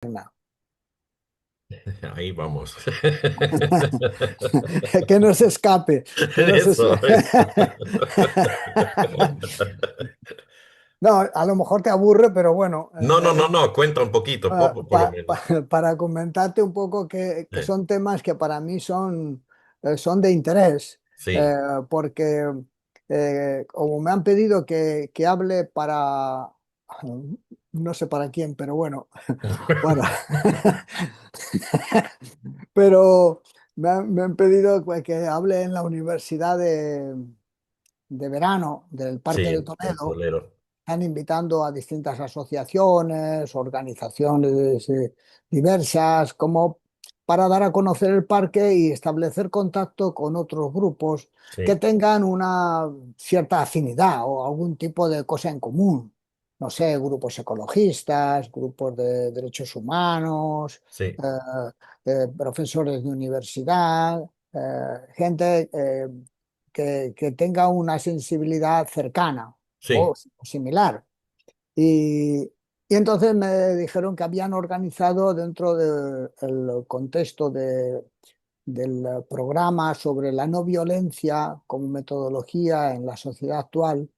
interna. Ahí vamos. Que no se escape, que no se... Eso, eso. No, a lo mejor te aburre, pero bueno, No, no, no, no, cuenta un poquito, por lo menos. para comentarte un poco que son temas que para mí son de interés, Sí. eh, porque como me han pedido que hable para, no sé para quién, pero bueno, para, pero me han pedido que hable en la Universidad de Verano del Parque de Sí, del Toledo. bolero. Están invitando a distintas asociaciones, organizaciones diversas, como para dar a conocer el parque y establecer contacto con otros grupos que Sí, tengan una cierta afinidad o algún tipo de cosa en común. No sé, grupos ecologistas, grupos de derechos humanos, sí, profesores de universidad, gente que tenga una sensibilidad cercana sí, o similar. Y, y entonces me dijeron que habían organizado dentro del contexto del programa sobre la no violencia como metodología en la sociedad actual.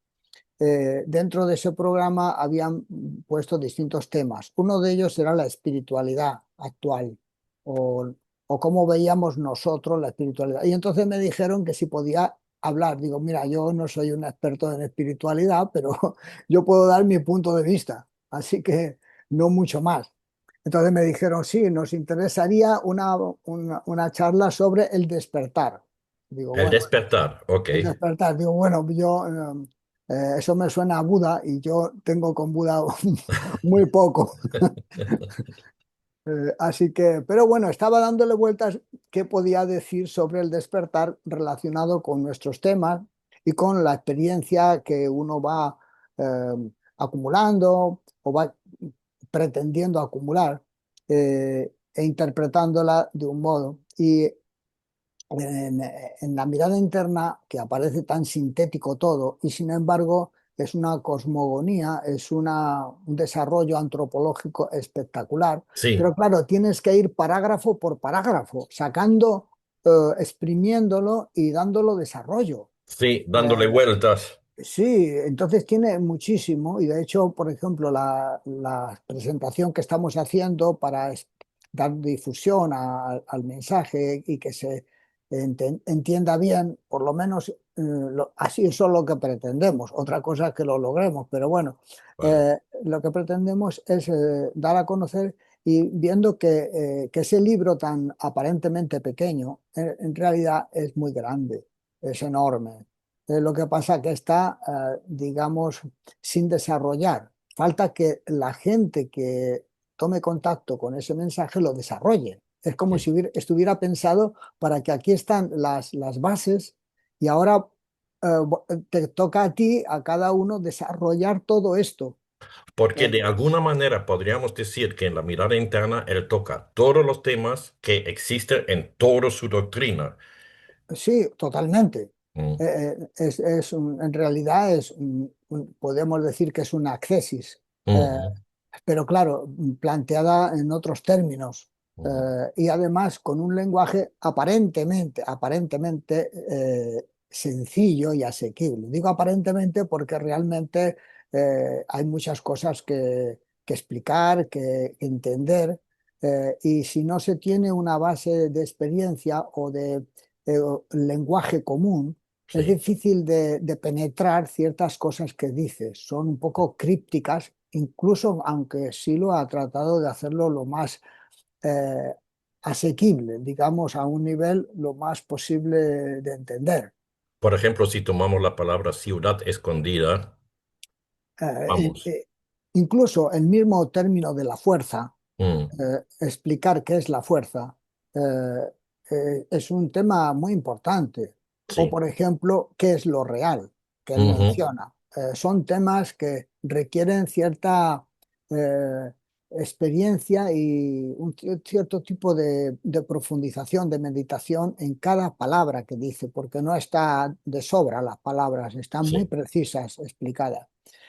Dentro de ese programa habían puesto distintos temas. Uno de ellos era la espiritualidad actual o, o cómo veíamos nosotros la espiritualidad. Y entonces me dijeron que si podía hablar. Digo, mira, yo no soy un experto en espiritualidad, pero yo puedo dar mi punto de vista, así que no mucho más. Entonces me dijeron, sí, nos interesaría una charla sobre el despertar. Digo, el bueno, despertar, ok. el despertar. Digo, bueno, yo eso me suena a Buda y yo tengo con Buda muy poco. Así que, pero bueno, estaba dándole vueltas qué podía decir sobre el despertar relacionado con nuestros temas y con la experiencia que uno va acumulando o va pretendiendo acumular e interpretándola de un modo. Y en, en la mirada interna, que aparece tan sintético todo, y sin embargo es una cosmogonía, es un desarrollo antropológico espectacular. Sí, Pero claro, tienes que ir parágrafo por parágrafo, sacando, exprimiéndolo y dándolo desarrollo. sí, dándole Eh, vueltas. Sí, entonces tiene muchísimo y de hecho, por ejemplo, la presentación que estamos haciendo para dar difusión al mensaje y que se entienda bien, por lo menos así eso es lo que pretendemos. Otra cosa es que lo logremos, pero bueno, Vale. lo que pretendemos es dar a conocer y viendo que ese libro tan aparentemente pequeño, en realidad es muy grande, es enorme. Lo que pasa que está, digamos, sin desarrollar. Falta que la gente que tome contacto con ese mensaje lo desarrolle. Es como Sí. si estuviera pensado para que aquí están las bases y ahora te toca a ti, a cada uno, desarrollar todo esto. Porque Eh, de alguna manera podríamos decir que en la mirada interna él toca todos los temas que existen en toda su doctrina. Sí, totalmente. Mm, En realidad podemos decir que es una accesis, mm, pero claro, planteada en otros términos mm. y además con un lenguaje aparentemente sencillo y asequible. Digo aparentemente porque realmente hay muchas cosas que explicar, que entender, y si no se tiene una base de experiencia o de lenguaje común, es Sí. difícil de penetrar ciertas cosas que dices. Son un poco crípticas, incluso aunque sí lo ha tratado de hacerlo lo más eh, asequible, digamos, a un nivel lo más posible de entender. Por ejemplo, si tomamos la palabra ciudad escondida, vamos. Incluso el mismo término de la fuerza, Mm, explicar qué es la fuerza, eh, es un tema muy importante. O, sí. por ejemplo, qué es lo real, que él Ujú, menciona. Son temas que requieren cierta eh, experiencia y un cierto tipo de profundización, de meditación en cada palabra que dice, porque no está de sobra las palabras, están muy sí. precisas, explicadas.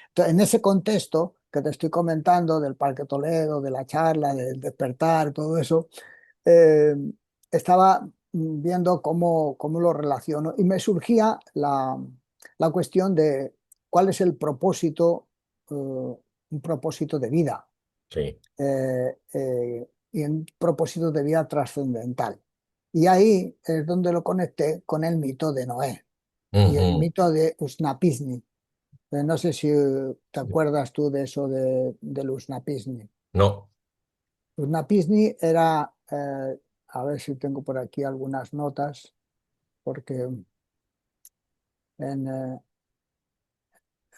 Entonces, en ese contexto, que te estoy comentando, del Parque Toledo, de la charla, del despertar, todo eso, eh, estaba viendo cómo lo relaciono y me surgía la cuestión de cuál es el propósito, un propósito de vida sí. y un propósito de vida trascendental. Y ahí es donde lo conecté con el mito de Noé y el Ujú. mito de Usnapisni. No sé si te acuerdas tú de eso del Usnapisni. No, Usnapisni era, a ver si tengo por aquí algunas notas, porque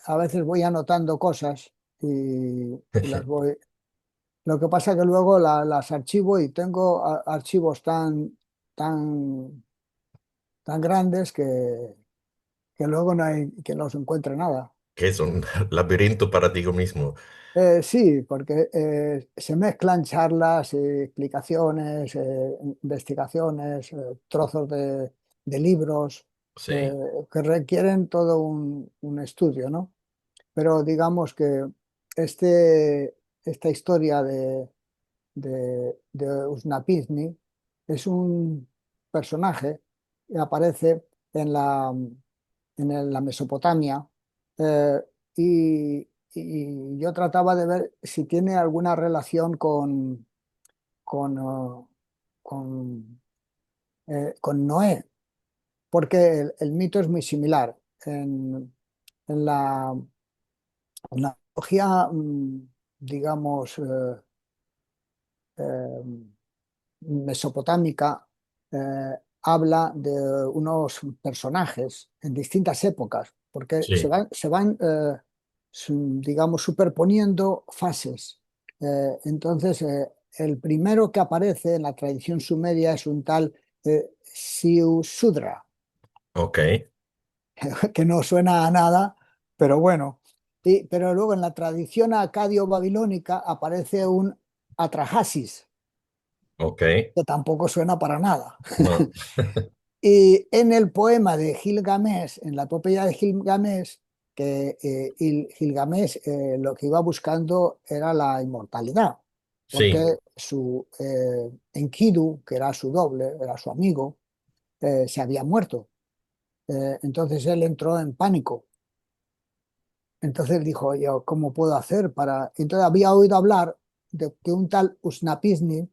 a veces voy anotando cosas y las voy. Lo que pasa que luego las archivo y tengo archivos tan grandes que luego no hay que los encuentre nada. que es un laberinto para ti mismo. Sí, porque se mezclan charlas, explicaciones, investigaciones, trozos de libros Sí, que requieren todo un estudio, ¿no? Pero digamos que esta historia de Usnapisni es un personaje que aparece en la Mesopotamia eh, y yo trataba de ver si tiene alguna relación con, eh, con Noé, porque el mito es muy similar. En la, en la mitología, digamos, mesopotámica habla de unos personajes en distintas épocas, porque sí, se van digamos, superponiendo fases. Entonces, el primero que aparece en la tradición sumeria es un tal Siusudra, ok, que no suena a nada, pero bueno. Pero luego en la tradición acadio-babilónica aparece un Atrahasis, ok, que tampoco suena para nada. no, Y en el poema de Gilgamesh, en la epopeya de Gilgamesh, que Gilgamesh lo que iba buscando era la inmortalidad, sí, porque su Enkidu, que era su doble, era su amigo, se había muerto. Entonces él entró en pánico. Entonces dijo, yo, ¿cómo puedo hacer para...? Entonces había oído hablar de que un tal Usnapisni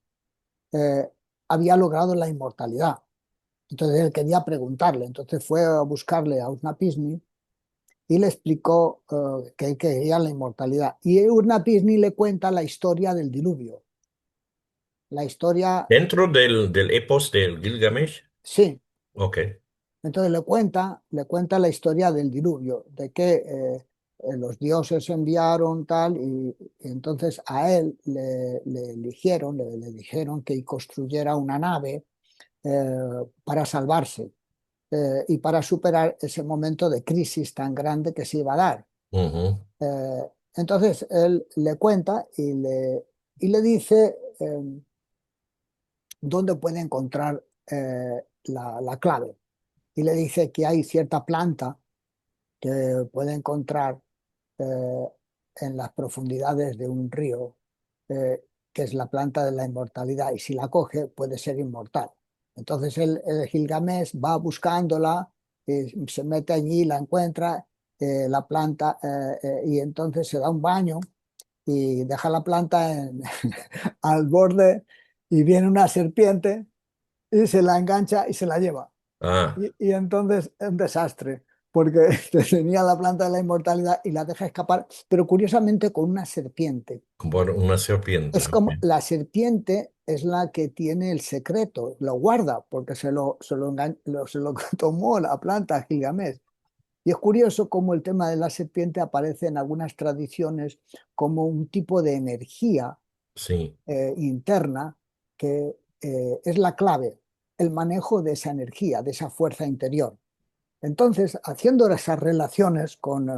eh, había logrado la inmortalidad. Entonces él quería preguntarle, entonces fue a buscarle a Usnapisni y le explicó que él quería la inmortalidad. Y Usnapisni le cuenta la historia del diluvio. La historia, dentro del epos del Gilgamesh, sí. ok, Entonces le cuenta la historia del diluvio, de que los dioses enviaron tal y entonces a él le eligieron, le dijeron que construyera una nave eh, para salvarse. Y para superar ese momento de crisis tan grande que se iba a dar. ujú, Entonces él le cuenta y le dice dónde puede encontrar la clave. Y le dice que hay cierta planta que puede encontrar eh, en las profundidades de un río, que es la planta de la inmortalidad, y si la coge puede ser inmortal. Entonces el Gilgamesh va buscándola, se mete allí, la encuentra, la planta, y entonces se da un baño y deja la planta al borde y viene una serpiente y se la engancha y se la lleva. ah, Y entonces es un desastre, porque tenía la planta de la inmortalidad y la deja escapar, pero curiosamente con una serpiente. como una serpiente, Es ok, como la serpiente es la que tiene el secreto, lo guarda, porque se lo tomó la planta Gilgamesh. Y es curioso cómo el tema de la serpiente aparece en algunas tradiciones como un tipo de energía sí, interna que es la clave, el manejo de esa energía, de esa fuerza interior. Entonces, haciendo esas relaciones con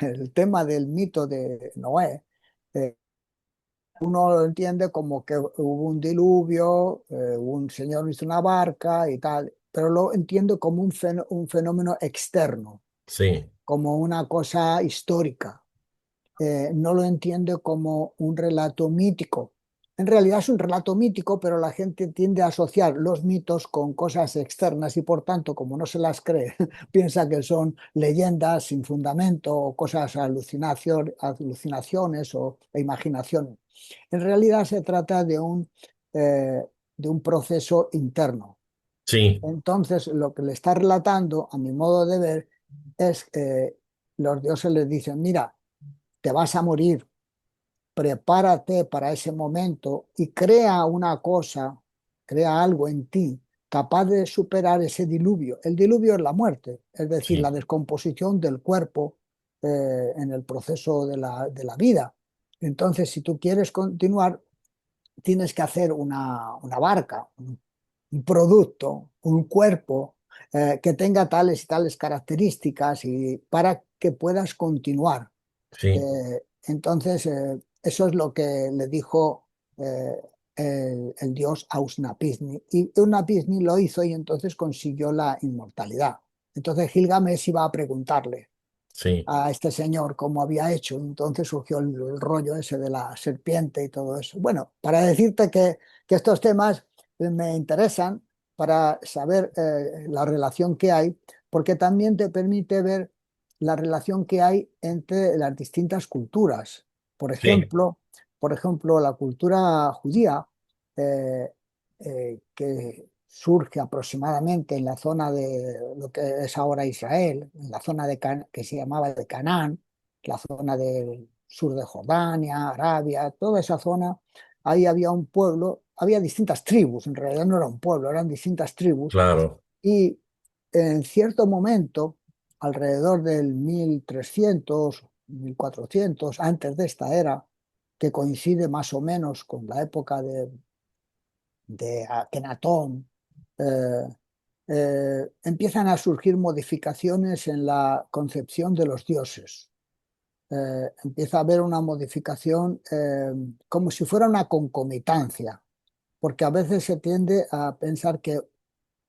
el tema del mito de Noé, eh, uno lo entiende como que hubo un diluvio, un señor hizo una barca y tal, pero lo entiendo como un fenómeno externo, sí, como una cosa histórica. no lo entiende como un relato mítico. En realidad es un relato mítico, pero la gente tiende a asociar los mitos con cosas externas y por tanto, como no se las cree, piensa que son leyendas sin fundamento o cosas alucinaciones o imaginaciones. En realidad se trata eh, de un proceso interno. Sí, Entonces, lo que le está relatando, a mi modo de ver, es que los dioses les dicen, mira, te vas a morir, prepárate para ese momento y crea una cosa, crea algo en ti capaz de superar ese diluvio. El diluvio es la muerte, es decir, la sí, descomposición del cuerpo en el proceso de la vida. Entonces, si tú quieres continuar, tienes que hacer una barca, un producto, un cuerpo que tenga tales y tales características y para que puedas continuar. sí, Entonces, eso es lo que le dijo eh, el dios a Usnapisni. Y Usnapisni lo hizo y entonces consiguió la inmortalidad. Entonces Gilgamesh iba a preguntarle sí, a este señor cómo había hecho. Entonces surgió el rollo ese de la serpiente y todo eso. Bueno, para decirte que estos temas me interesan para saber la relación que hay, porque también te permite ver la relación que hay entre las distintas culturas. Por sí, ejemplo, la cultura judía, eh, que surge aproximadamente en la zona de lo que es ahora Israel, en la zona que se llamaba de Canaán, la zona del sur de Jordania, Arabia, toda esa zona. Ahí había un pueblo, había distintas tribus, en realidad no era un pueblo, eran distintas tribus, claro, y en cierto momento, alrededor del 1300, 1400, antes de esta era, que coincide más o menos con la época de Akenatón, eh, empiezan a surgir modificaciones en la concepción de los dioses. Empieza a haber una modificación como si fuera una concomitancia, porque a veces se tiende a pensar que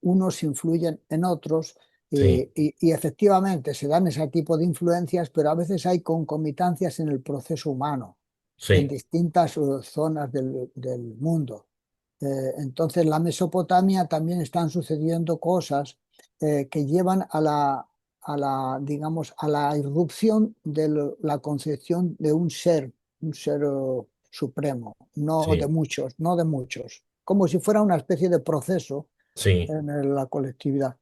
unos influyen en otros sí, y efectivamente se dan ese tipo de influencias, pero a veces hay concomitancias en el proceso humano, en sí, distintas zonas del mundo. Entonces, en la Mesopotamia también están sucediendo cosas que llevan digamos, a la irrupción de la concepción de un ser supremo, no de sí, muchos, no de muchos, como si fuera una especie de proceso sí, en la colectividad.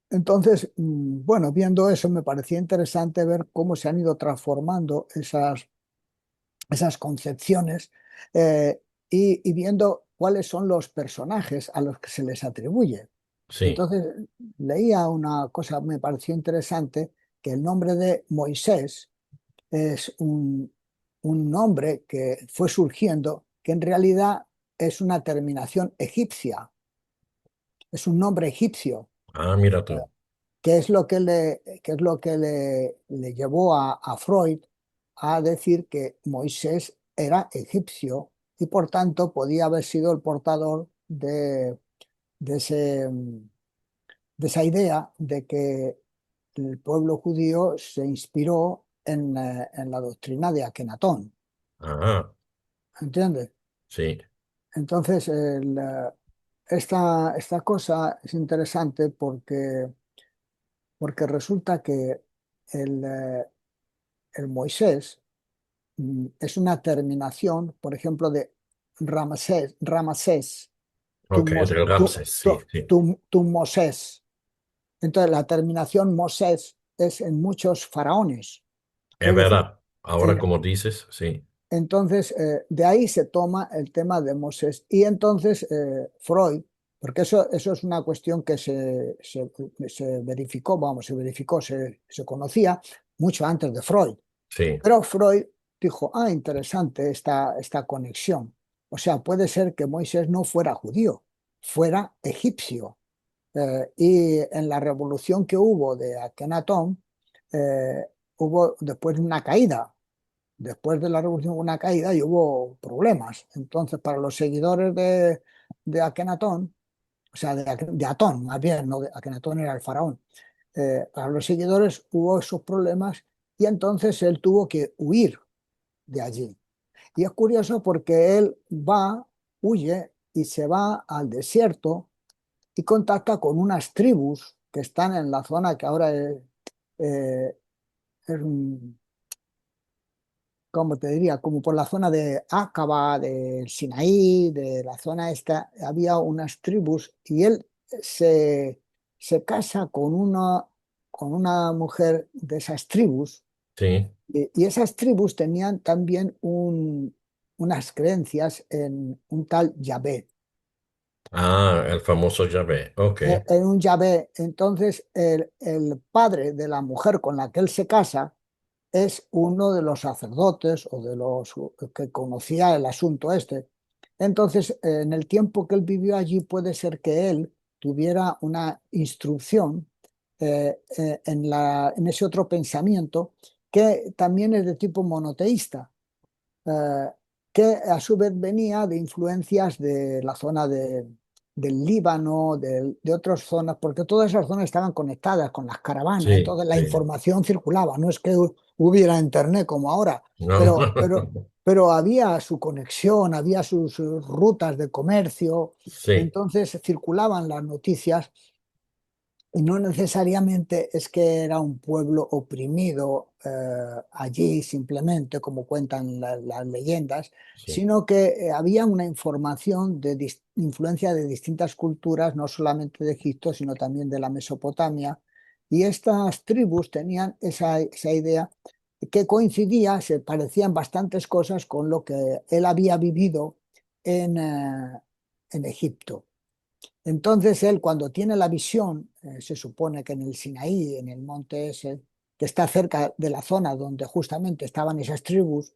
Entonces, bueno, viendo eso me parecía interesante ver cómo se han ido transformando esas concepciones eh, y viendo cuáles son los personajes a los que se les atribuye. sí. Entonces, leía una cosa, me pareció interesante, que el nombre de Moisés es un nombre que fue surgiendo, que en realidad es una terminación egipcia, es un nombre egipcio, Ah, mira tú. que es lo que le llevó a Freud a decir que Moisés era egipcio y por tanto podía haber sido el portador de de esa idea de que el pueblo judío se inspiró en la doctrina de Akenatón, Ah, ¿entiendes? sí, Entonces, esta cosa es interesante porque resulta que el, eh, el Moisés es una terminación, por ejemplo, de Ramasés, ok, del Ramses, sí, sí. Mosés. Entonces, la terminación Mosés es en muchos faraones. Es Es decir, verdad, ahora eh, como dices, sí, entonces de ahí se toma el tema de Mosés. Y entonces Freud, porque eso es una cuestión que se verificó, vamos, se conocía mucho antes de Freud. sí, Pero Freud dijo, ah, interesante esta conexión. O sea, puede ser que Moisés no fuera judío, fuera egipcio. Y en la revolución que hubo de Akenatón, eh, hubo después una caída. Después de la revolución hubo una caída y hubo problemas. Entonces, para los seguidores de Akenatón, o sea, de Atón, más bien, no de Akenatón era el faraón, para los seguidores hubo esos problemas y entonces él tuvo que huir de allí. Y es curioso porque él va, huye y se va al desierto y contacta con unas tribus que están en la zona que ahora eh, es, como te diría, como por la zona de Acaba, del Sinaí, de la zona esta, había unas tribus y él se, se casa con una mujer de esas tribus sí. y esas tribus tenían también unas creencias en un tal Yahvé. Ah, el famoso Yahvé. Ok. En un Yahvé, entonces el padre de la mujer con la que él se casa es uno de los sacerdotes o de los que conocía el asunto este. Entonces, en el tiempo que él vivió allí, puede ser que él tuviera una instrucción en ese otro pensamiento que también es de tipo monoteísta, eh, que a su vez venía de influencias de la zona del Líbano, de otras zonas, porque todas esas zonas estaban conectadas con las caravanas, Sí, entonces la sí. información circulaba, no es que hubiera internet como ahora, No. pero había su conexión, había sus rutas de comercio, Sí, entonces circulaban las noticias y no necesariamente es que era un pueblo oprimido allí simplemente, como cuentan las leyendas, sí, sino que había una información de influencia de distintas culturas, no solamente de Egipto, sino también de la Mesopotamia. Y estas tribus tenían esa idea que coincidía, se parecían bastantes cosas con lo que él había vivido en Egipto. Entonces él cuando tiene la visión, se supone que en el Sinaí, en el monte ese, que está cerca de la zona donde justamente estaban esas tribus,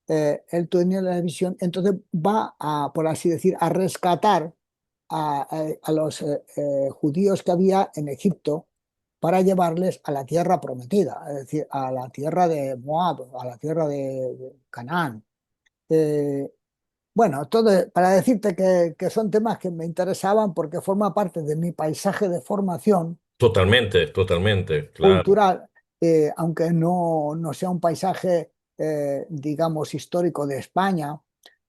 él tiene la visión, entonces va a, por así decir, a rescatar a los judíos que había en Egipto para llevarles a la tierra prometida, es decir, a la tierra de Moab, a la tierra de Canaán. Eh, bueno, todo para decirte que son temas que me interesaban porque forma parte de mi paisaje de formación totalmente, totalmente, claro. cultural, aunque no sea un paisaje, digamos, histórico de España,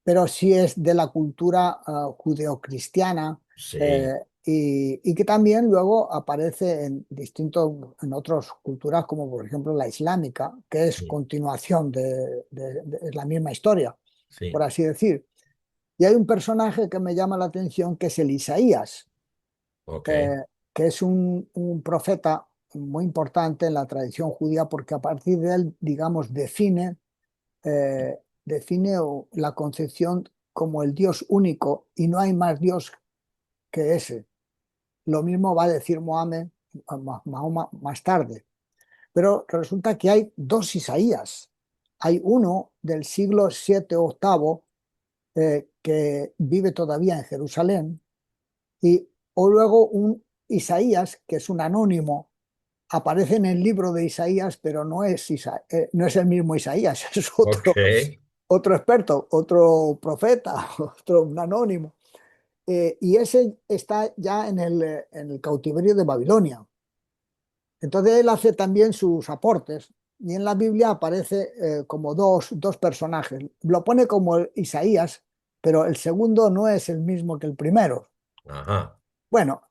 pero sí es de la cultura judeocristiana Sí, y que también luego aparece en otras culturas, como por ejemplo la islámica, que es sí, continuación de la misma historia, sí, por así decir. Y hay un personaje que me llama la atención que es el Isaías, ok, eh, que es un profeta muy importante en la tradición judía porque a partir de él, digamos, define la concepción como el Dios único y no hay más Dios que ese. Lo mismo va a decir Mahoma más tarde. Pero resulta que hay dos Isaías. Hay uno del siglo 7 o 8 que vive todavía en Jerusalén, o luego un Isaías, que es un anónimo, aparece en el libro de Isaías, pero no es el mismo Isaías, es ok. otro experto, otro profeta, otro un anónimo. Y ese está ya en el cautiverio de Babilonia. Entonces él hace también sus aportes y en la Biblia aparece como dos personajes. Lo pone como Isaías, pero el segundo no es el mismo que el primero. Ajá, Bueno,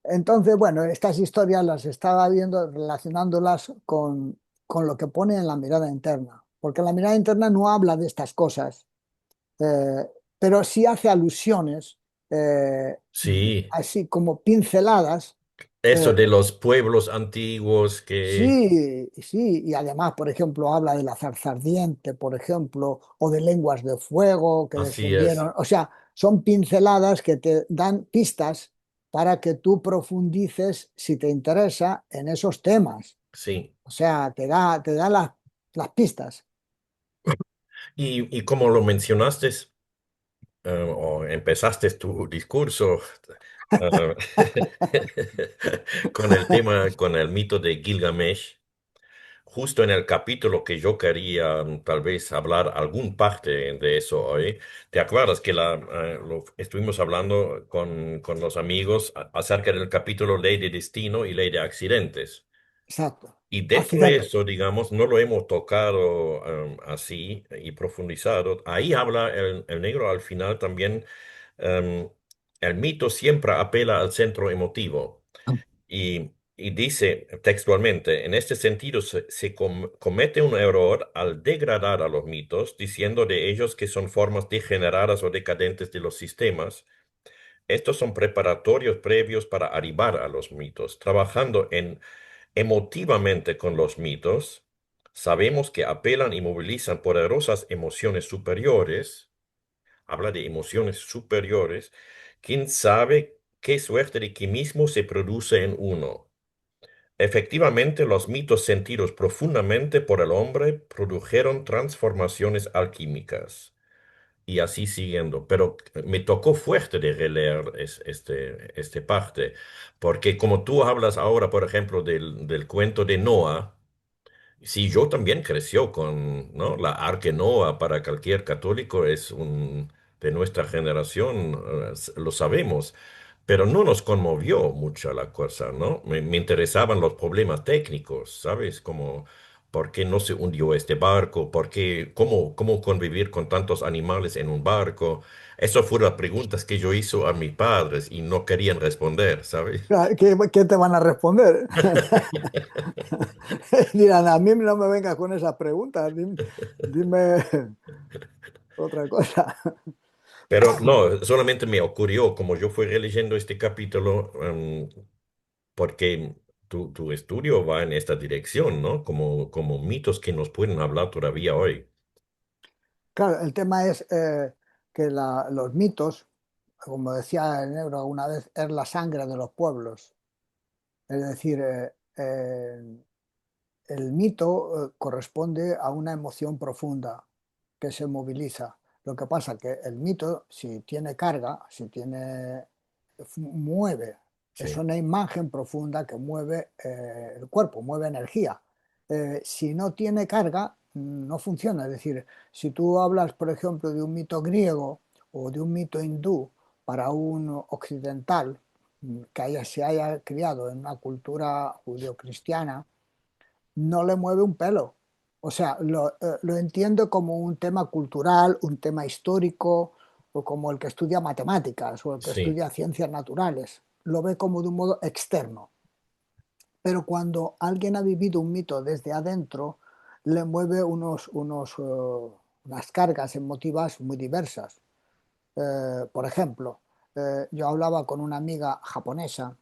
entonces, bueno, estas historias las estaba viendo relacionándolas con lo que pone en la mirada interna, porque la mirada interna no habla de estas cosas, eh, pero sí hace alusiones, eh, sí. así como pinceladas. Eso eh, de los pueblos antiguos que, Sí, sí, y además, por ejemplo, habla de la zarza ardiente, por ejemplo, o de lenguas de fuego que así es, descendieron. O sea, son pinceladas que te dan pistas para que tú profundices, si te interesa, en esos temas. sí. O sea, te da las pistas. Y como lo mencionaste, o empezaste tu discurso, eh, con el tema, con el mito de Gilgamesh. Justo en el capítulo que yo quería tal vez hablar algún parte de eso hoy, ¿te acuerdas que estuvimos hablando con los amigos acerca del capítulo Ley de Destino y Ley de Accidentes? exacto. Y dentro de Accidente. eso, digamos, no lo hemos tocado así y profundizado. Ahí habla el negro al final también. em, el mito siempre apela al centro emotivo y dice textualmente, en este sentido comete un error al degradar a los mitos, diciendo de ellos que son formas degeneradas o decadentes de los sistemas. Estos son preparatorios previos para arribar a los mitos, trabajando emotivamente con los mitos. Sabemos que apelan y movilizan poderosas emociones superiores. Habla de emociones superiores. ¿Quién sabe qué suerte de quimismo se produce en uno? Efectivamente, los mitos sentidos profundamente por el hombre produjeron transformaciones alquímicas. Y así siguiendo. Pero me tocó fuerte de releer este parte, porque como tú hablas ahora, por ejemplo, del cuento de Noah, sí, yo también creció con, ¿no? La Arque Noah para cualquier católico es de nuestra generación, lo sabemos, pero no nos conmovió mucho la cosa, ¿no? Me interesaban los problemas técnicos, ¿sabes? Como, ¿por qué no se hundió este barco? ¿Por qué, cómo convivir con tantos animales en un barco? Esas fueron las preguntas que yo hice a mis padres y no querían responder, ¿sabes? Claro, ¿qué te van a responder? Dirán, a mí no me vengas con esas preguntas, dime otra cosa. Pero no, solamente me ocurrió, como yo fui releyendo este capítulo, porque tu estudio va en esta dirección, ¿no? Como mitos que nos pueden hablar todavía hoy. Claro, el tema es que los mitos, como decía el negro alguna vez, es la sangre de los pueblos. Es decir, el mito corresponde a una emoción profunda que se moviliza. Lo que pasa que el mito, si tiene carga, si tiene, mueve. Es Sí, una imagen profunda que mueve el cuerpo, mueve energía. Si no tiene carga, no funciona. Es decir, si tú hablas, por ejemplo, de un mito griego o de un mito hindú para un occidental se haya criado en una cultura judio-cristiana, no le mueve un pelo. O sea, lo entiendo como un tema cultural, un tema histórico, o como el que estudia matemáticas o el que sí, estudia ciencias naturales. Lo ve como de un modo externo. Pero cuando alguien ha vivido un mito desde adentro, le mueve unas cargas emotivas muy diversas. Por ejemplo, yo hablaba con una amiga japonesa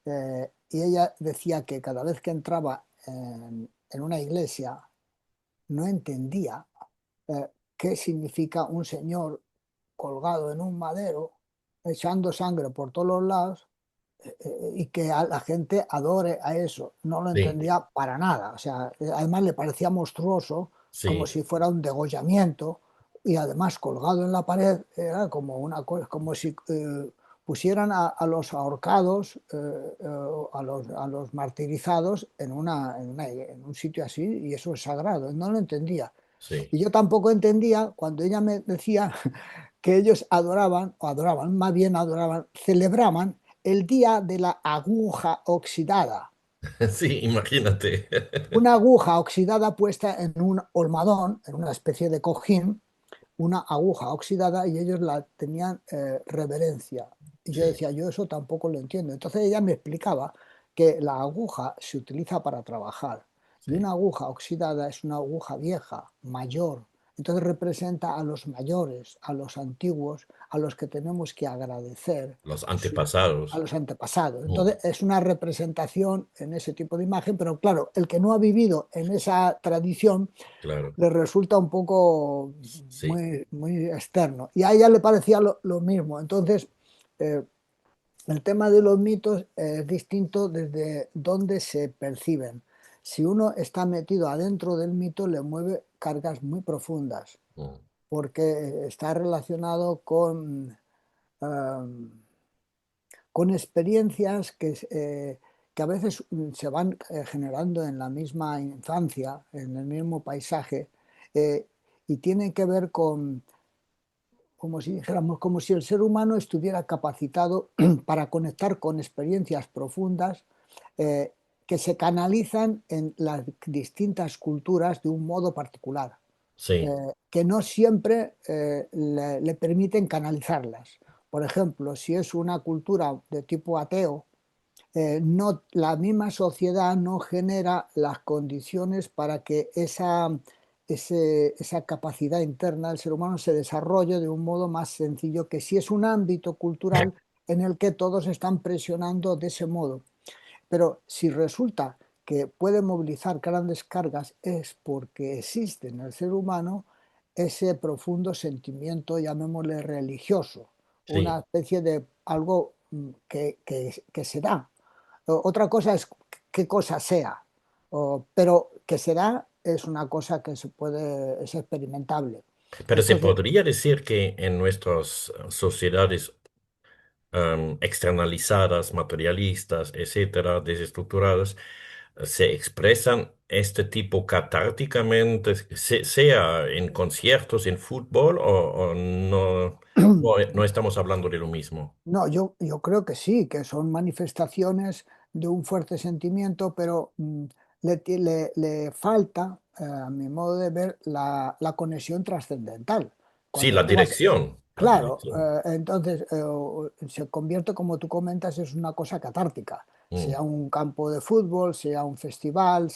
y ella decía que cada vez que entraba en una iglesia, no entendía qué significa un señor colgado en un madero, echando sangre por todos los lados, y que a la gente adore a eso. No lo sí, entendía para nada. O sea, además le parecía monstruoso, como sí, si fuera un degollamiento, y además colgado en la pared era como una cosa, como si pusieran a los ahorcados, a los martirizados en un sitio así, y eso es sagrado. No lo entendía. sí. Y yo tampoco entendía cuando ella me decía que ellos adoraban, o adoraban, más bien adoraban, celebraban el día de la aguja oxidada. Sí, imagínate. Una aguja oxidada puesta en un olmadón, en una especie de cojín, una aguja oxidada, y ellos la tenían reverencia. Y yo Sí, decía, yo eso tampoco lo entiendo. Entonces ella me explicaba que la aguja se utiliza para trabajar y sí. una aguja oxidada es una aguja vieja, mayor. Entonces representa a los mayores, a los antiguos, a los que tenemos que agradecer Los su- a antepasados. los antepasados. Mm, Entonces es una representación en ese tipo de imagen, pero claro, el que no ha vivido en esa tradición claro, le resulta un poco sí. muy, muy externo. Y a ella le parecía lo mismo. Entonces, eh, el tema de los mitos es distinto desde dónde se perciben. Si uno está metido adentro del mito, le mueve cargas muy profundas, Mm. porque está relacionado um, con experiencias que a veces se van generando en la misma infancia, en el mismo paisaje, eh, y tienen que ver con, como si dijéramos, como si el ser humano estuviera capacitado para conectar con experiencias profundas, eh, que se canalizan en las distintas culturas de un modo particular, sí, que no siempre le permiten canalizarlas. Por ejemplo, si es una cultura de tipo ateo, no, la misma sociedad no genera las condiciones para que esa capacidad interna del ser humano se desarrolle de un modo más sencillo que si es un ámbito cultural en el que todos están presionando de ese modo. Pero si resulta que puede movilizar grandes cargas es porque existe en el ser humano ese profundo sentimiento, llamémosle religioso, una sí. especie de algo que se da. Otra cosa es qué cosa sea, pero que se da es una cosa que se puede, es experimentable. Pero se Entonces, podría decir que en nuestras sociedades externalizadas, materialistas, etcétera, desestructuradas, se expresan este tipo catárticamente, sea en conciertos, en fútbol, o no, no estamos hablando de lo mismo. no, yo creo que sí, que son manifestaciones de un fuerte sentimiento, pero le falta, a mi modo de ver, la conexión trascendental. Sí, Cuando la tú vas, dirección, la claro, dirección. entonces se convierte, como tú comentas, es una cosa catártica, Mm, sea un campo de fútbol, sea un festival,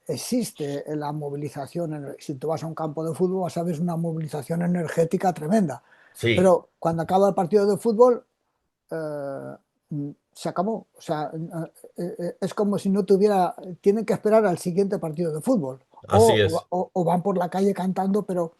existe la movilización, si tú vas a un campo de fútbol vas a ver una movilización energética tremenda, sí, pero cuando acaba el partido de fútbol, se acabó. O sea, es como si no tuviera, tienen que esperar al siguiente partido de fútbol. así es. O van por la calle cantando, pero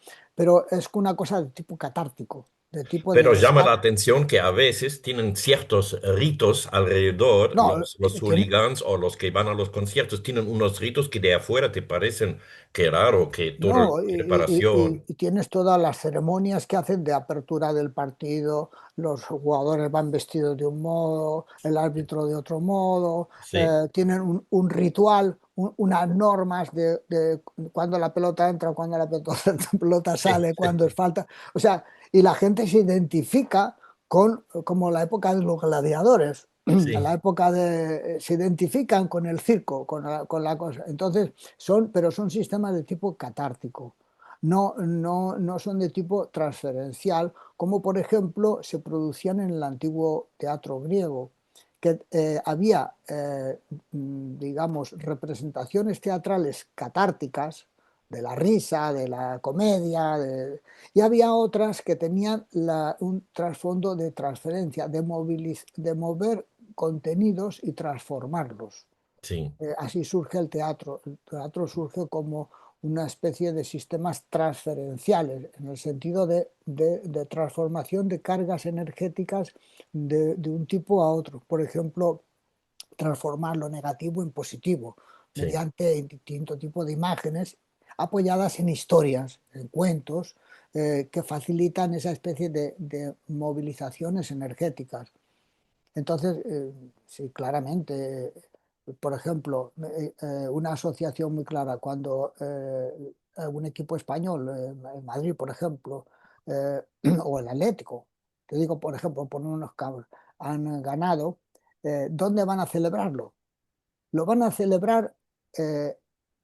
es una cosa de tipo catártico, de tipo de Pero llama la descarga. atención que a veces tienen ciertos ritos alrededor, No, los tiene, hooligans o los que van a los conciertos, tienen unos ritos que de afuera te parecen que raro, que toda la no, preparación. y tienes todas las ceremonias que hacen de apertura del partido, los jugadores van vestidos de un modo, el árbitro de otro modo, Sí, tienen un ritual, unas normas de cuándo la pelota entra, cuándo la pelota, pelota sí, sale, cuándo es falta. O sea, y la gente se identifica con como la época de los gladiadores. A sí, la época de, se identifican con el circo, con la cosa. Entonces, pero son sistemas de tipo catártico, no son de tipo transferencial, como por ejemplo se producían en el antiguo teatro griego, que había, digamos, representaciones teatrales catárticas, de la risa, de la comedia, y había otras que tenían un trasfondo de transferencia, de mover contenidos y transformarlos. sí, Así surge el teatro. El teatro surge como una especie de sistemas transferenciales, en el sentido de transformación de cargas energéticas de un tipo a otro. Por ejemplo, transformar lo negativo en positivo sí, mediante distinto tipo de imágenes apoyadas en historias, en cuentos, que facilitan esa especie de movilizaciones energéticas. Entonces, sí, claramente, por ejemplo, una asociación muy clara, cuando un equipo español, el Madrid, por ejemplo, eh, o el Atlético, te digo, por ejemplo, por unos cabos, han ganado, ¿dónde van a celebrarlo? Lo van a celebrar eh,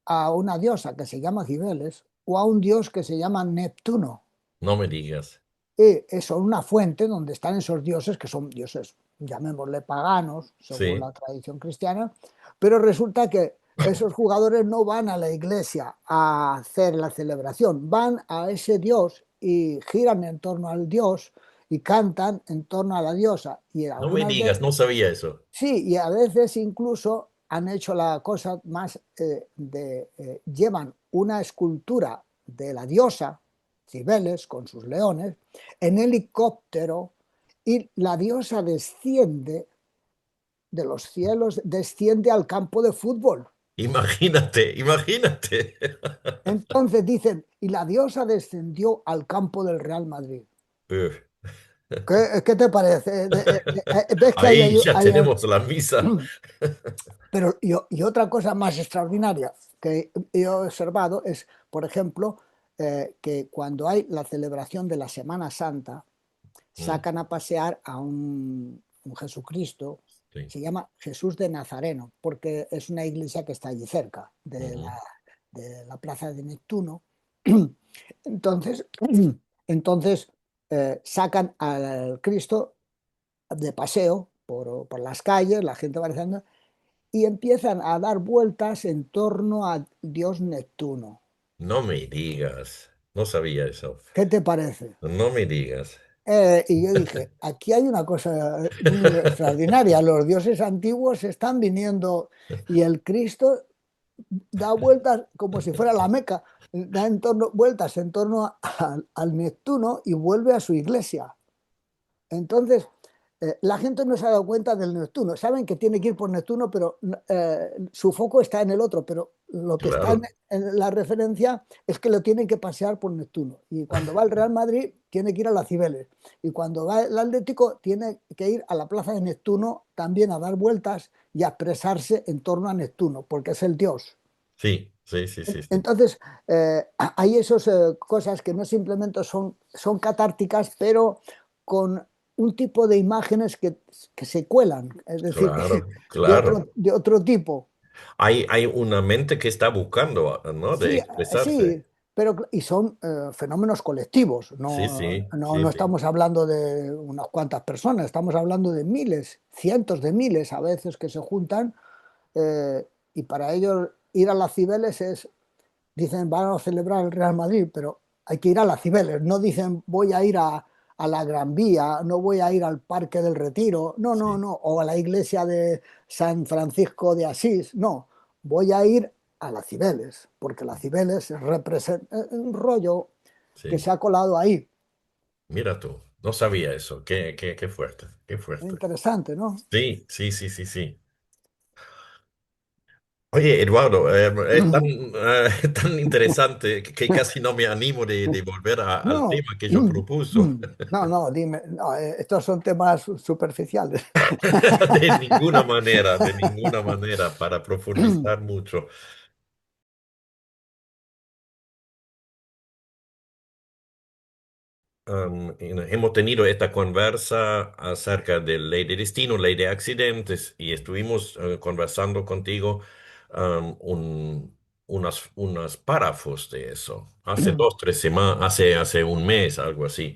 a una diosa que se llama Cibeles o a un dios que se llama Neptuno, no me digas. y son una fuente donde están esos dioses, que son dioses, llamémosle paganos, según Sí, la tradición cristiana, pero resulta que esos jugadores no van a la iglesia a hacer la celebración, van a ese dios y giran en torno al dios y cantan en torno a la diosa. Y no me algunas digas, veces, no sabía eso. sí, y a veces incluso han hecho la cosa más llevan una escultura de la diosa, Cibeles, con sus leones, en helicóptero y la diosa desciende de los cielos, desciende al campo de fútbol. Imagínate, imagínate. Entonces dicen, y la diosa descendió al campo del Real Madrid. Uf. ¿Qué te parece? ¿Ves que Ahí ya hay tenemos la misa. Pero y otra cosa más extraordinaria que he observado es, por ejemplo, que cuando hay la celebración de la Semana Santa, Mm, sacan a pasear un Jesucristo, sí. se llama Jesús de Nazareno, porque es una iglesia que está allí cerca Ujú. de la plaza de Neptuno. Entonces, entonces sacan al Cristo de paseo por las calles, la gente va rezando, y empiezan a dar vueltas en torno a Dios Neptuno. No me digas. No sabía eso. ¿Qué te parece? No me digas. Y yo dije, aquí hay una cosa muy extraordinaria. Los dioses antiguos están viniendo y el Cristo da vueltas como si fuera la Meca, da vueltas en torno al Neptuno y vuelve a su iglesia. Entonces, la gente no se ha dado cuenta del Neptuno. Saben que tiene que ir por Neptuno, pero su foco está en el otro. Pero lo que está Claro. en la referencia es que lo tienen que pasear por Neptuno. Y cuando va el Real Madrid, tiene que ir a la Cibeles. Y cuando va el Atlético, tiene que ir a la plaza de Neptuno también a dar vueltas y a expresarse en torno a Neptuno, porque es el dios. Sí, sí, sí, sí, sí. Entonces, hay esas cosas que no simplemente son catárticas, pero con un tipo de imágenes que se cuelan, es decir, Claro, claro. de otro tipo. Hay una mente que está buscando, ¿no? De Sí, expresarse. sí, pero y son fenómenos colectivos. Sí, No, sí, no, sí, no sí. estamos hablando de unas cuantas personas, estamos hablando de miles, cientos de miles a veces que se juntan y para ellos ir a las Cibeles es dicen van a celebrar el Real Madrid, pero hay que ir a las Cibeles, no dicen voy a ir a la Gran Vía, no voy a ir al Parque del Retiro, no, no, Sí, no, o a la iglesia de San Francisco de Asís, no, voy a ir a las Cibeles, porque las Cibeles representa un rollo que sí. se ha colado ahí. Mira tú, no sabía eso. Qué fuerte, qué Es fuerte. interesante, ¿no? Sí, sí, sí, sí, sí. Oye, Eduardo, es tan, tan interesante que casi no me animo de volver al No, tema que yo propuso. no, no, dime, no, estos son temas superficiales. De ninguna manera, para profundizar mucho. Hemos tenido esta conversa acerca de ley de destino, ley de accidentes, y estuvimos conversando contigo unas párrafos de eso, hace 2, 3 semanas, hace un mes, algo así.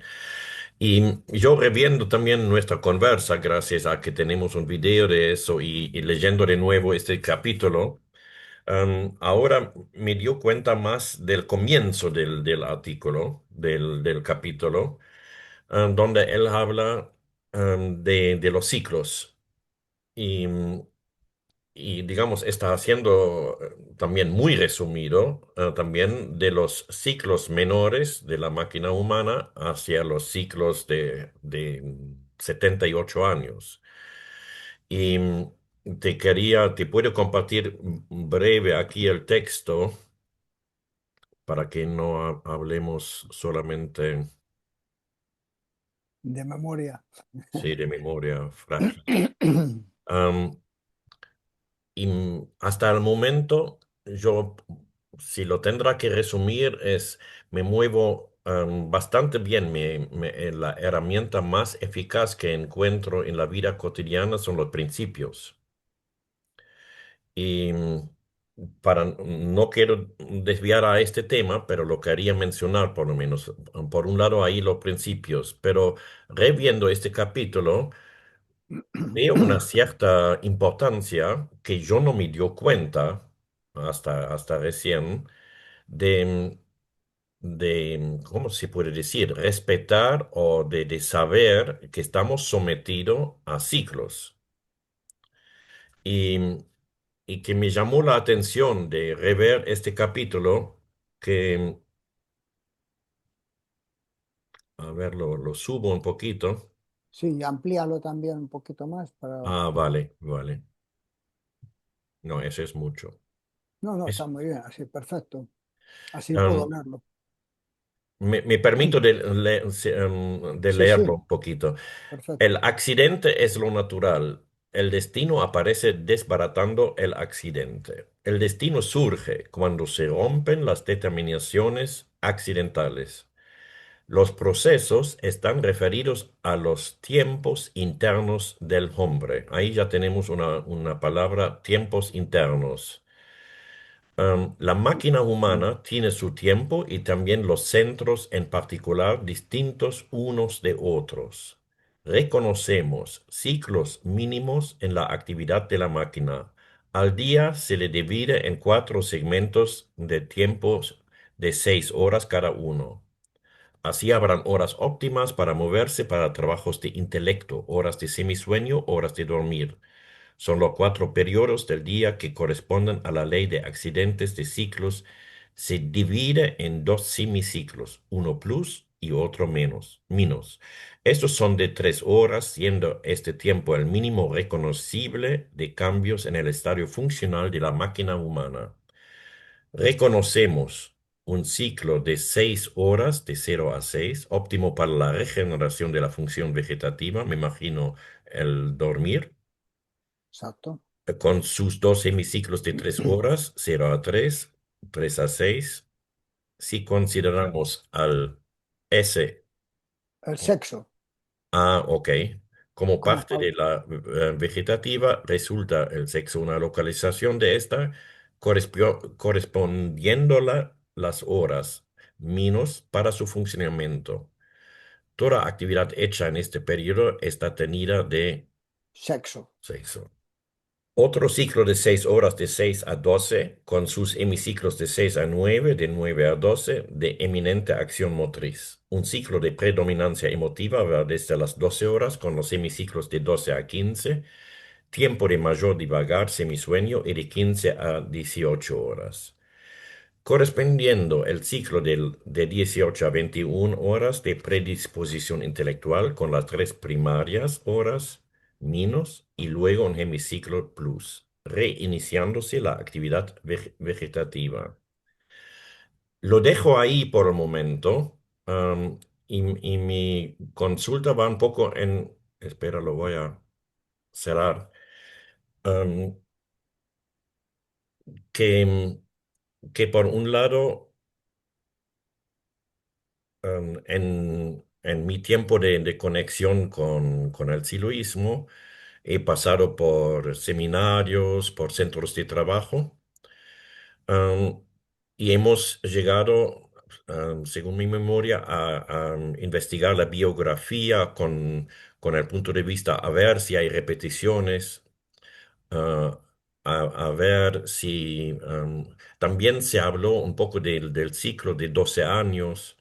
Y yo reviendo también nuestra conversa, gracias a que tenemos un video de eso y leyendo de nuevo este capítulo. Ahora me dio cuenta más del comienzo del artículo, del capítulo, donde él habla de los ciclos y, y, digamos, está haciendo también muy resumido también de los ciclos menores de la máquina humana hacia los ciclos de 78 años. Y te puedo compartir breve aquí el texto para que no hablemos solamente, De memoria. sí, de memoria frágil. Am, y hasta el momento, yo, si lo tendrá que resumir, me muevo bastante bien. La herramienta más eficaz que encuentro en la vida cotidiana son los principios. Y no quiero desviar a este tema, pero lo quería mencionar por lo menos. Por un lado, ahí los principios, pero reviendo este capítulo, veo una cierta importancia que yo no me dio cuenta hasta recién de, ¿cómo se puede decir? Respetar o de saber que estamos sometidos a ciclos. Y, y que me llamó la atención de rever este capítulo, que, a ver, lo subo un poquito. Sí, amplíalo también un poquito más para... Ah, vale, vale. No, eso es mucho. No, no, está Es, muy bien, así, perfecto. Así puedo um, leerlo. me permito de Sí, leerlo sí, un poquito. El perfecto. accidente es lo natural. El destino aparece desbaratando el accidente. El destino surge cuando se rompen las determinaciones accidentales. Los procesos están referidos a los tiempos internos del hombre. Ahí ya tenemos una palabra, tiempos internos. La máquina humana tiene su tiempo y también los centros en particular distintos unos de otros. Reconocemos ciclos mínimos en la actividad de la máquina. Al día se le divide en cuatro segmentos de tiempos de 6 horas cada uno. Así habrán horas óptimas para moverse para trabajos de intelecto, horas de semisueño, horas de dormir. Son los cuatro periodos del día que corresponden a la ley de accidentes de ciclos. Se divide en dos semiciclos, uno plus y otro menos. Estos son de 3 horas, siendo este tiempo el mínimo reconocible de cambios en el estadio funcional de la máquina humana. Reconocemos un ciclo de 6 horas, de 0 a 6, óptimo para la regeneración de la función vegetativa, me imagino el dormir Exacto. con sus dos semiciclos de 3 horas, 0 a 3, 3 a 6. Si consideramos al S, El sexo, ok, como como, parte de la vegetativa, resulta el sexo una localización de esta, correspondiéndola las horas menos para su funcionamiento. Toda actividad hecha en este periodo está tenida de sexo. sexo. Otro ciclo de 6 horas de 6 a 12, con sus hemiciclos de 6 a 9, de 9 a 12, de eminente acción motriz. Un ciclo de predominancia emotiva va desde las 12 horas, con los hemiciclos de 12 a 15, tiempo de mayor divagar, semisueño, y de 15 a 18 horas. Correspondiendo el ciclo de 18 a 21 horas de predisposición intelectual con las tres primarias horas menos y luego un hemiciclo plus, reiniciándose la actividad vegetativa. Lo dejo ahí por el momento, y mi consulta va un poco en, espera, lo voy a cerrar, am, que, que por un lado, en mi tiempo de conexión con el siloísmo, he pasado por seminarios, por centros de trabajo, um, y hemos llegado, según mi memoria, a investigar la biografía con el punto de vista a ver si hay repeticiones, ah, a ver si también se habló un poco del ciclo de 12 años.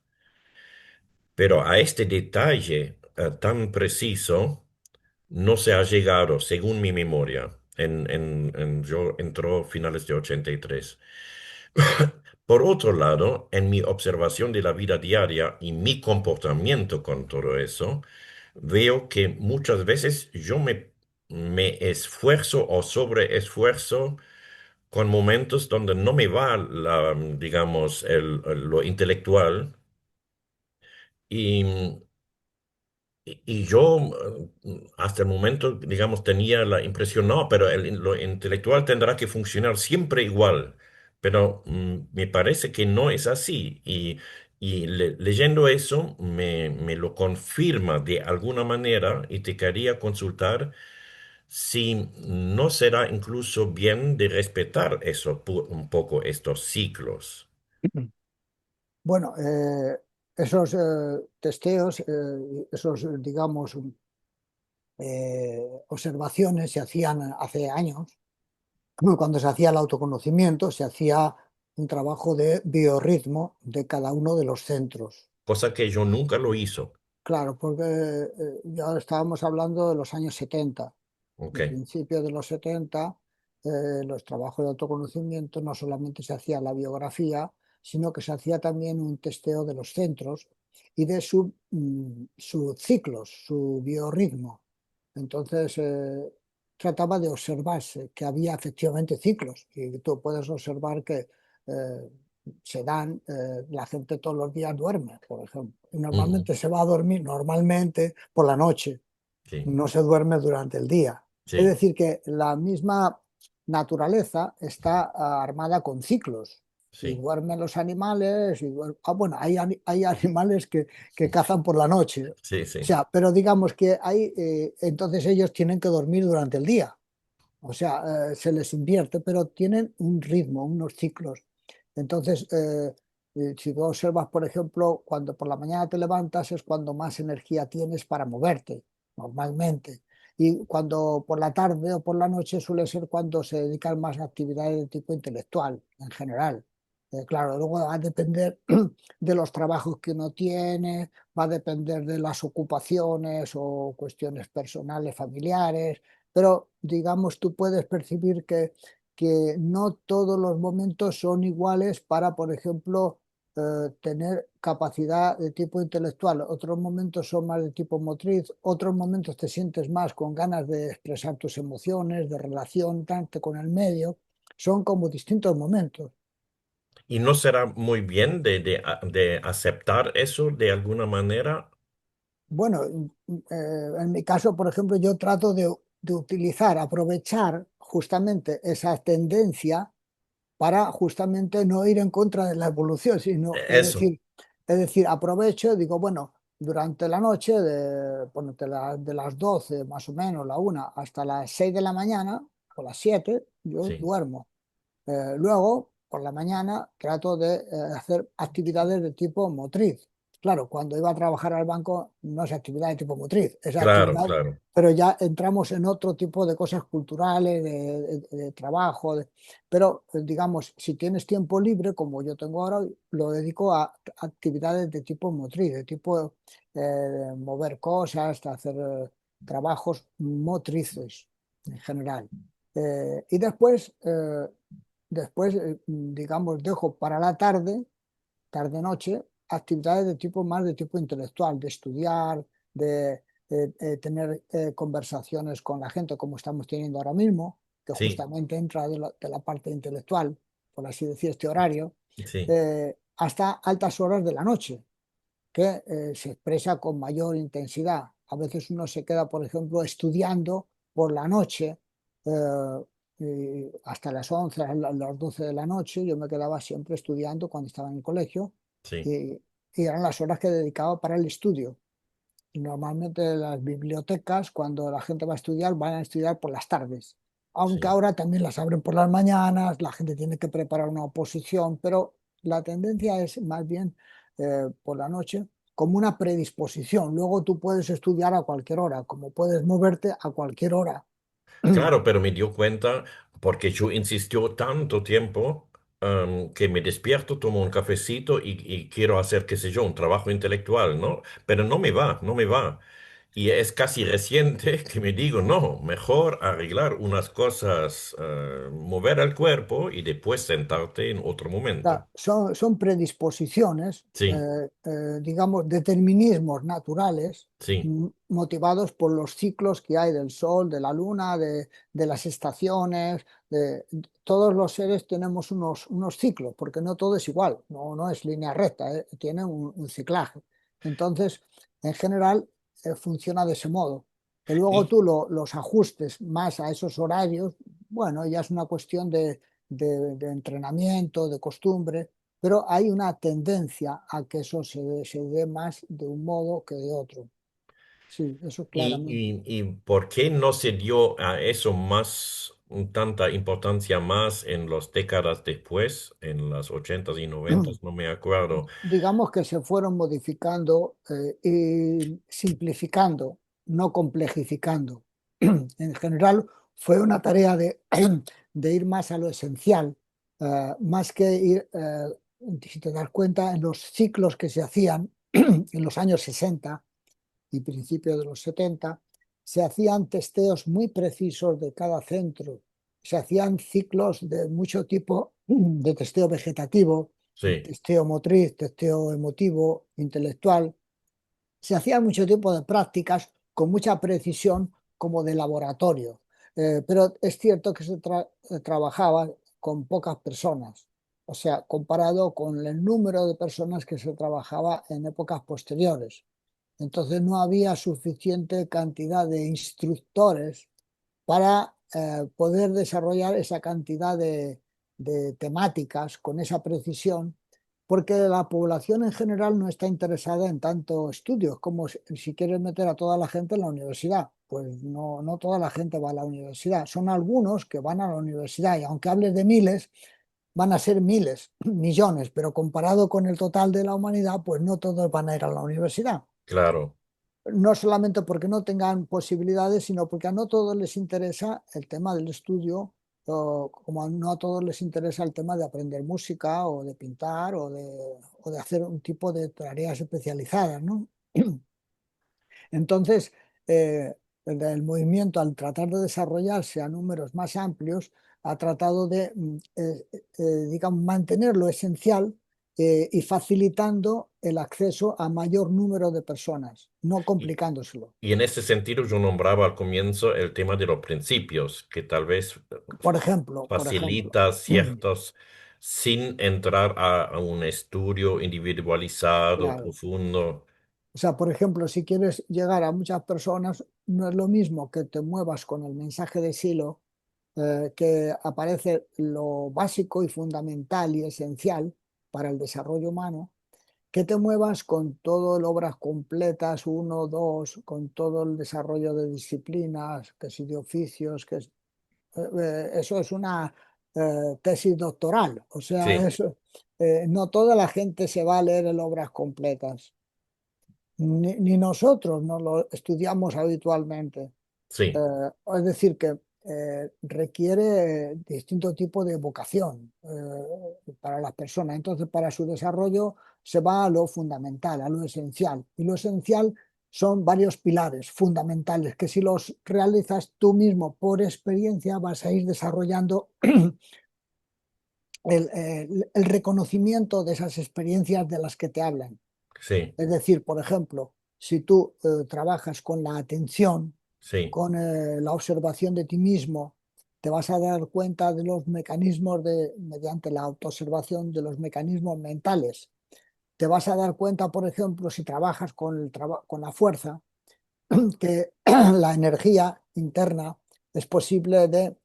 Pero a este detalle tan preciso no se ha llegado, según mi memoria. Yo entró finales de 83. Por otro lado, en mi observación de la vida diaria y mi comportamiento con todo eso, veo que muchas veces yo me esfuerzo o sobreesfuerzo con momentos donde no me va digamos, lo intelectual. Y y yo hasta el momento, digamos, tenía la impresión, no, pero lo intelectual tendrá que funcionar siempre igual. Pero me parece que no es así. Y leyendo eso me lo confirma de alguna manera y te quería consultar si no será incluso bien de respetar eso, un poco estos ciclos. Bueno, esos testeos, esos, digamos, observaciones se hacían hace años. Cuando se hacía el autoconocimiento, se hacía un trabajo de biorritmo de cada uno de los centros. Cosa que yo nunca lo hizo. Claro, porque ya estábamos hablando de los años 70. Ok. De principios de los 70, los trabajos de autoconocimiento no solamente se hacía la biografía, sino que se hacía también un testeo de los centros y de sus ciclos, su biorritmo. Entonces, trataba de observarse que había efectivamente ciclos y tú puedes observar que eh, se dan, la gente todos los días duerme, por ejemplo. Y Ujú. normalmente se va a dormir normalmente por la noche, Sí, no se duerme durante el día. Es sí. decir, que la misma naturaleza está armada con ciclos. y sí, duermen los animales. Bueno, hay animales que cazan por la noche. O sí, sí. sea, pero digamos que entonces ellos tienen que dormir durante el día. O sea, se les invierte, pero tienen un ritmo, unos ciclos. Entonces, si tú observas, por ejemplo, cuando por la mañana te levantas es cuando más energía tienes para moverte, normalmente. Y cuando por la tarde o por la noche suele ser cuando se dedican más a actividades de tipo intelectual, en general. Claro, luego va a depender de los trabajos que uno tiene, va a depender de las ocupaciones o cuestiones personales, familiares, pero digamos, tú puedes percibir que no todos los momentos son iguales para, por ejemplo, tener capacidad de tipo intelectual. Otros momentos son más de tipo motriz, otros momentos te sientes más con ganas de expresar tus emociones, de relación tanto con el medio. Son como distintos momentos. ¿Y no será muy bien de aceptar eso de alguna manera? Bueno, en mi caso, por ejemplo, yo trato de utilizar, aprovechar justamente esa tendencia para justamente no ir en contra de la evolución, sino, Eso, es decir, aprovecho, digo, bueno, durante la noche, ponete de las 12 más o menos, la 1, hasta las 6 de la mañana o las 7 yo sí, duermo. Luego, por la mañana, trato de hacer actividades de tipo motriz. Claro, cuando iba a trabajar al banco no es actividad de tipo motriz, es claro, actividad, claro. pero ya entramos en otro tipo de cosas culturales, de trabajo. Pero, digamos, si tienes tiempo libre, como yo tengo ahora, lo dedico a actividades de tipo motriz, de tipo mover cosas, hacer trabajos motrices en general. Y después, digamos, dejo para la tarde, tarde-noche, actividades de tipo más de tipo intelectual, de estudiar, de tener conversaciones con la gente como estamos teniendo ahora mismo, que Sí, justamente entra de la parte intelectual, por así decir, este horario, sí, hasta altas horas de la noche que se expresa con mayor intensidad. A veces uno se queda, por ejemplo, estudiando por la noche hasta las 11, a las 12 de la noche. Yo me quedaba siempre estudiando cuando estaba en el colegio sí, y, y eran las horas que dedicaba para el estudio. Y normalmente las bibliotecas, cuando la gente va a estudiar, van a estudiar por las tardes. Aunque sí. ahora también las abren por las mañanas, la gente tiene que preparar una oposición, pero la tendencia es más bien por la noche como una predisposición. Luego tú puedes estudiar a cualquier hora, como puedes moverte a cualquier hora. Claro, pero me dio cuenta porque yo insistió tanto tiempo que me despierto, tomo un cafecito y quiero hacer, qué sé yo, un trabajo intelectual, ¿no? Pero no me va, no me va. Y es casi reciente que me digo, no, mejor arreglar unas cosas, mover el cuerpo y después sentarte en otro momento. Sea, son predisposiciones, Sí, digamos, determinismos naturales sí, motivados por los ciclos que hay del Sol, de la Luna, de las estaciones. Todos los seres tenemos unos ciclos, porque no todo es igual, no es línea recta, tiene un ciclaje. Entonces, en general, funciona de ese modo. Que luego y, tú los ajustes más a esos horarios, bueno, ya es una cuestión de entrenamiento, de costumbre, pero hay una tendencia a que eso se dé más de un modo que de otro. Sí, eso claramente. y ¿por qué no se dio a eso más, tanta importancia más en las décadas después, en las ochentas y noventas? No me acuerdo. Digamos que se fueron modificando y simplificando, no complejificando. En general, fue una tarea de ir más a lo esencial, más que ir, si te das cuenta, en los ciclos que se hacían en los años 60 y principios de los 70, se hacían testeos muy precisos de cada centro. Se hacían ciclos de mucho tipo de testeo vegetativo, Sí, testeo motriz, testeo emotivo, intelectual. Se hacía mucho tipo de prácticas con mucha precisión como de laboratorio. Pero es cierto que trabajaba con pocas personas. O sea, comparado con el número de personas que se trabajaba en épocas posteriores. Entonces no había suficiente cantidad de instructores para poder desarrollar esa cantidad de temáticas con esa precisión, porque la población en general no está interesada en tanto estudios como si quieres meter a toda la gente en la universidad. Pues no, no toda la gente va a la universidad. Son algunos que van a la universidad y aunque hables de miles, van a ser miles, millones, pero comparado con el total de la humanidad, pues no todos van a ir a la universidad. claro. No solamente porque no tengan posibilidades, sino porque a no todos les interesa el tema del estudio, o como no a todos les interesa el tema de aprender música o de pintar o de hacer un tipo de tareas especializadas, ¿no? Entonces, el movimiento, al tratar de desarrollarse a números más amplios, ha tratado de, digamos, mantener lo esencial y facilitando el acceso a mayor número de personas, no Y, complicándoselo. y en ese sentido yo nombraba al comienzo el tema de los principios, que tal vez Por ejemplo, facilita ciertos, sin entrar a un estudio individualizado, claro. profundo. O sea, por ejemplo, si quieres llegar a muchas personas, no es lo mismo que te muevas con el mensaje de Silo, que aparece lo básico y fundamental y esencial para el desarrollo humano, que te muevas con todo el obras completas, uno, dos, con todo el desarrollo de disciplinas, que si de oficios, eso es una tesis doctoral. O sea, Sí, eso, no toda la gente se va a leer en obras completas. Ni nosotros no lo estudiamos habitualmente. sí, Es decir, que requiere distinto tipo de vocación para las personas. Entonces, para su desarrollo se va a lo fundamental, a lo esencial. Y lo esencial son varios pilares fundamentales que si los realizas tú mismo por experiencia vas a ir desarrollando el reconocimiento de esas experiencias de las que te hablan. sí, Es decir, por ejemplo, si tú trabajas con la atención, sí, con la observación de ti mismo, te vas a dar cuenta de los mecanismos mediante la autoobservación de los mecanismos mentales. Te vas a dar cuenta, por ejemplo, si trabajas con, con la fuerza, que la energía interna es posible de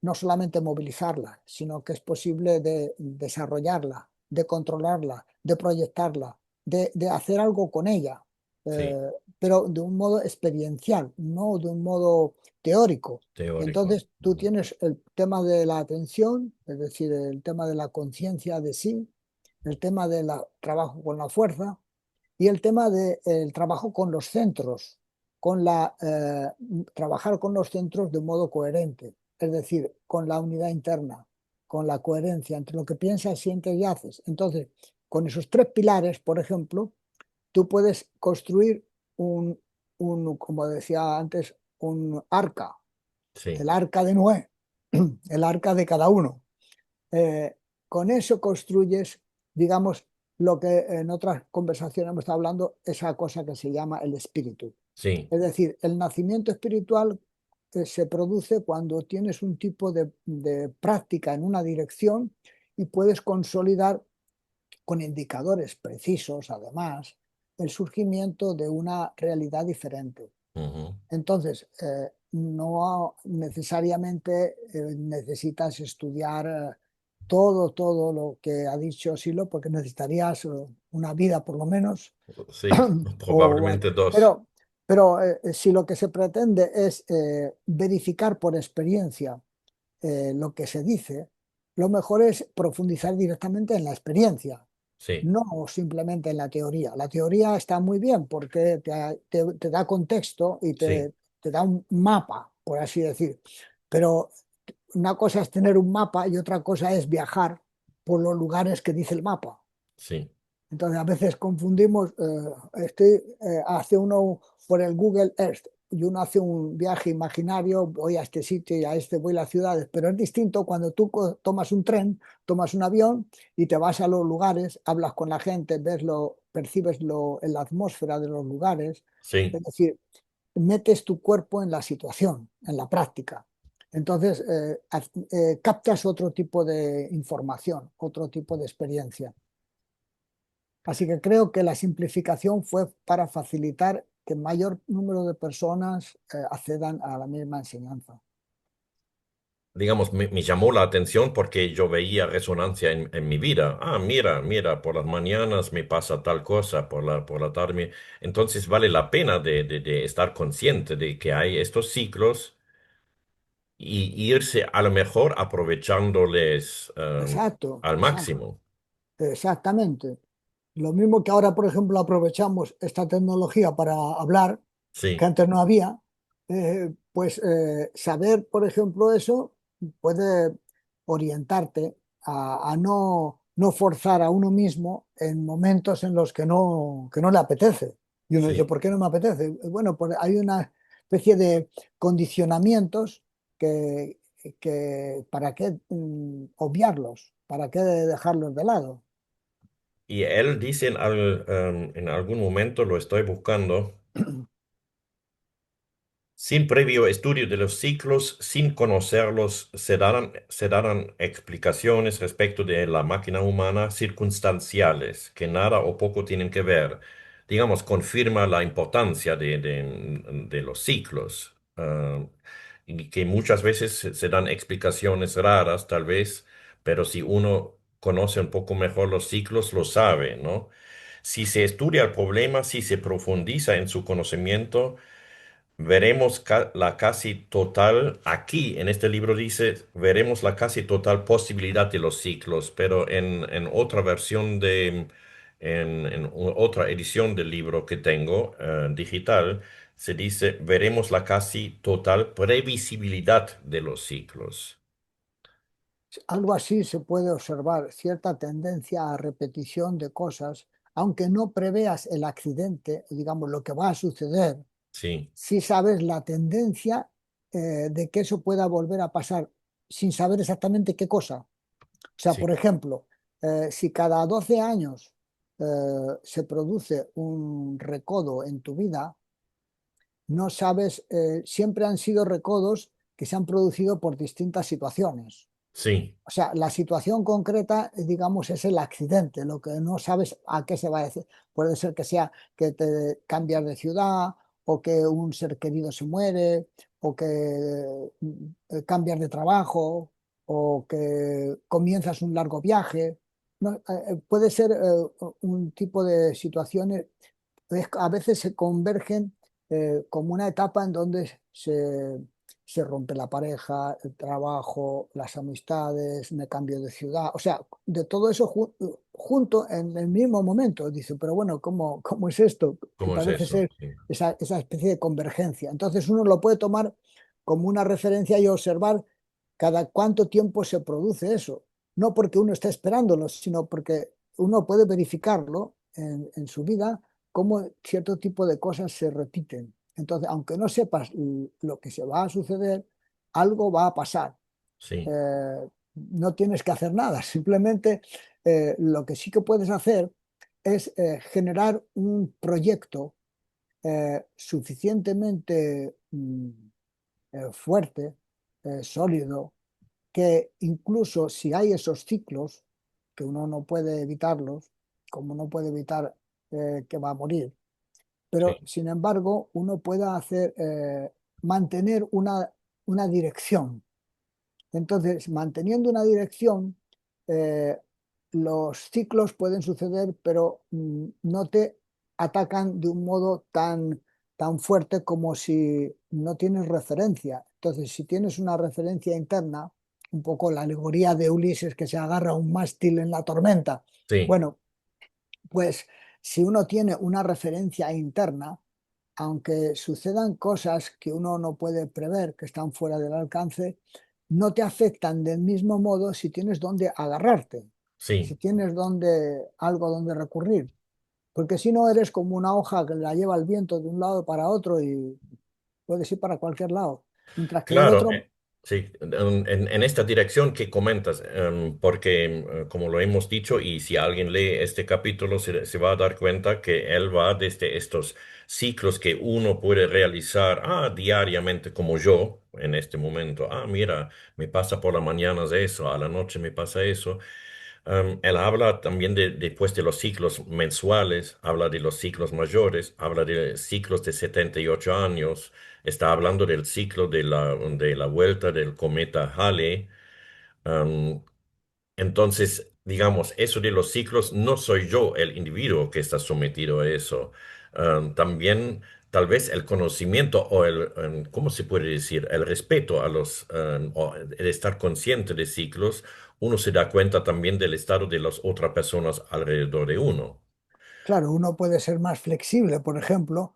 no solamente movilizarla, sino que es posible de desarrollarla, de controlarla, de proyectarla, de hacer algo con ella, sí, pero de un modo experiencial, no de un modo teórico. Y teórico. entonces tú tienes el tema de la atención, es decir, el tema de la conciencia de sí, el tema del trabajo con la fuerza, y el tema del trabajo con los centros, trabajar con los centros de un modo coherente, es decir, con la unidad interna, con la coherencia entre lo que piensas, sientes y haces. Entonces, con esos tres pilares, por ejemplo, tú puedes construir como decía antes, un arca, Sí, el arca de Noé, el arca de cada uno. Eh, con eso construyes, digamos, lo que en otras conversaciones hemos estado hablando, esa cosa que se llama el espíritu. sí, Es decir, el nacimiento espiritual se produce cuando tienes un tipo de práctica en una dirección y puedes consolidar con indicadores precisos, además, el surgimiento de una realidad diferente. ujú, Entonces, no necesariamente necesitas estudiar todo lo que ha dicho Silo, porque necesitarías una vida por lo menos. sí, O, bueno, probablemente dos. pero si lo que se pretende es verificar por experiencia lo que se dice, lo mejor es profundizar directamente en la experiencia, Sí, no simplemente en la teoría. La teoría está muy bien porque te da contexto y sí, te da un mapa, por así decir. Pero una cosa es tener un mapa y otra cosa es viajar por los lugares que dice el mapa. sí, Entonces, a veces confundimos, hace uno por el Google Earth y uno hace un viaje imaginario, voy a este sitio y a este voy a las ciudades, pero es distinto cuando tú tomas un tren, tomas un avión y te vas a los lugares, hablas con la gente, percibes en la atmósfera de los lugares, sí. es decir, metes tu cuerpo en la situación, en la práctica. Entonces, captas otro tipo de información, otro tipo de experiencia. Así que creo que la simplificación fue para facilitar que mayor número de personas accedan a la misma enseñanza. digamos, me llamó la atención porque yo veía resonancia en mi vida. Ah, mira, mira, por las mañanas me pasa tal cosa, por la tarde. Entonces vale la pena de estar consciente de que hay estos ciclos y irse a lo mejor aprovechándoles Exacto, al exacto, máximo. exactamente. Lo mismo que ahora, por ejemplo, aprovechamos esta tecnología para hablar, que Sí, antes no había, pues saber, por ejemplo, eso puede orientarte a no forzar a uno mismo en momentos en los que no le apetece. Y uno dice, sí. ¿por qué no me apetece? Bueno, pues hay una especie de condicionamientos que, que ¿para qué obviarlos? ¿Para qué dejarlos de lado? Y él dice en algún momento, lo estoy buscando. Sin previo estudio de los ciclos, sin conocerlos, se darán explicaciones respecto de la máquina humana circunstanciales que nada o poco tienen que ver. Digamos, confirma la importancia de los ciclos, y que muchas veces se dan explicaciones raras, tal vez, pero si uno conoce un poco mejor los ciclos, lo sabe, ¿no? Si se estudia el problema, si se profundiza en su conocimiento, veremos la casi total, aquí en este libro dice, veremos la casi total posibilidad de los ciclos, pero en otra versión otra edición del libro que tengo, digital, se dice, veremos la casi total previsibilidad de los ciclos. Algo así se puede observar, cierta tendencia a repetición de cosas, aunque no preveas el accidente, digamos, lo que va a suceder, Sí, si sabes la tendencia de que eso pueda volver a pasar sin saber exactamente qué cosa. O sea, sí, por ejemplo, si cada 12 años se produce un recodo en tu vida, no sabes, siempre han sido recodos que se han producido por distintas situaciones. sí, O sea, la situación concreta, digamos, es el accidente, lo que no sabes a qué se va a decir. Puede ser que sea que te cambias de ciudad o que un ser querido se muere o que cambias de trabajo o que comienzas un largo viaje. No, puede ser un tipo de situaciones, a veces se convergen como una etapa en donde se rompe la pareja, el trabajo, las amistades, me cambio de ciudad, o sea, de todo eso junto en el mismo momento. Dice, pero bueno, ¿cómo es esto? Y ¿cómo es parece eso? ser Sí, esa especie de convergencia. Entonces uno lo puede tomar como una referencia y observar cada cuánto tiempo se produce eso. No porque uno esté esperándolo, sino porque uno puede verificarlo en su vida, cómo cierto tipo de cosas se repiten. Entonces, aunque no sepas lo que se va a suceder, algo va a pasar. sí, No tienes que hacer nada, simplemente lo que sí que puedes hacer es generar un proyecto suficientemente fuerte, sólido, que incluso si hay esos ciclos, que uno no puede evitarlos, como no puede evitar que va a morir, pero sí, sin embargo uno pueda hacer, mantener una dirección. Entonces, manteniendo una dirección, eh, los ciclos pueden suceder, pero no te atacan de un modo tan fuerte como si no tienes referencia. Entonces, si tienes una referencia interna, un poco la alegoría de Ulises que se agarra a un mástil en la tormenta, sí, bueno, pues si uno tiene una referencia interna, aunque sucedan cosas que uno no puede prever, que están fuera del alcance, no te afectan del mismo modo si tienes donde agarrarte, si sí. tienes algo donde recurrir. Porque si no, eres como una hoja que la lleva el viento de un lado para otro y puedes ir para cualquier lado. Mientras que lo Claro, otro, sí, en esta dirección que comentas, porque como lo hemos dicho, y si alguien lee este capítulo, se va a dar cuenta que él va desde estos ciclos que uno puede realizar diariamente, como yo en este momento. Ah, mira, me pasa por las mañanas eso, a la noche me pasa eso. Él habla también después de los ciclos mensuales, habla de los ciclos mayores, habla de ciclos de 78 años, está hablando del ciclo de la vuelta del cometa Halley. Am, entonces, digamos, eso de los ciclos, no soy yo el individuo que está sometido a eso. También, tal vez el conocimiento o ¿cómo se puede decir? El respeto a o el estar consciente de ciclos, uno se da cuenta también del estado de las otras personas alrededor de uno. Claro, uno puede ser más flexible, por ejemplo,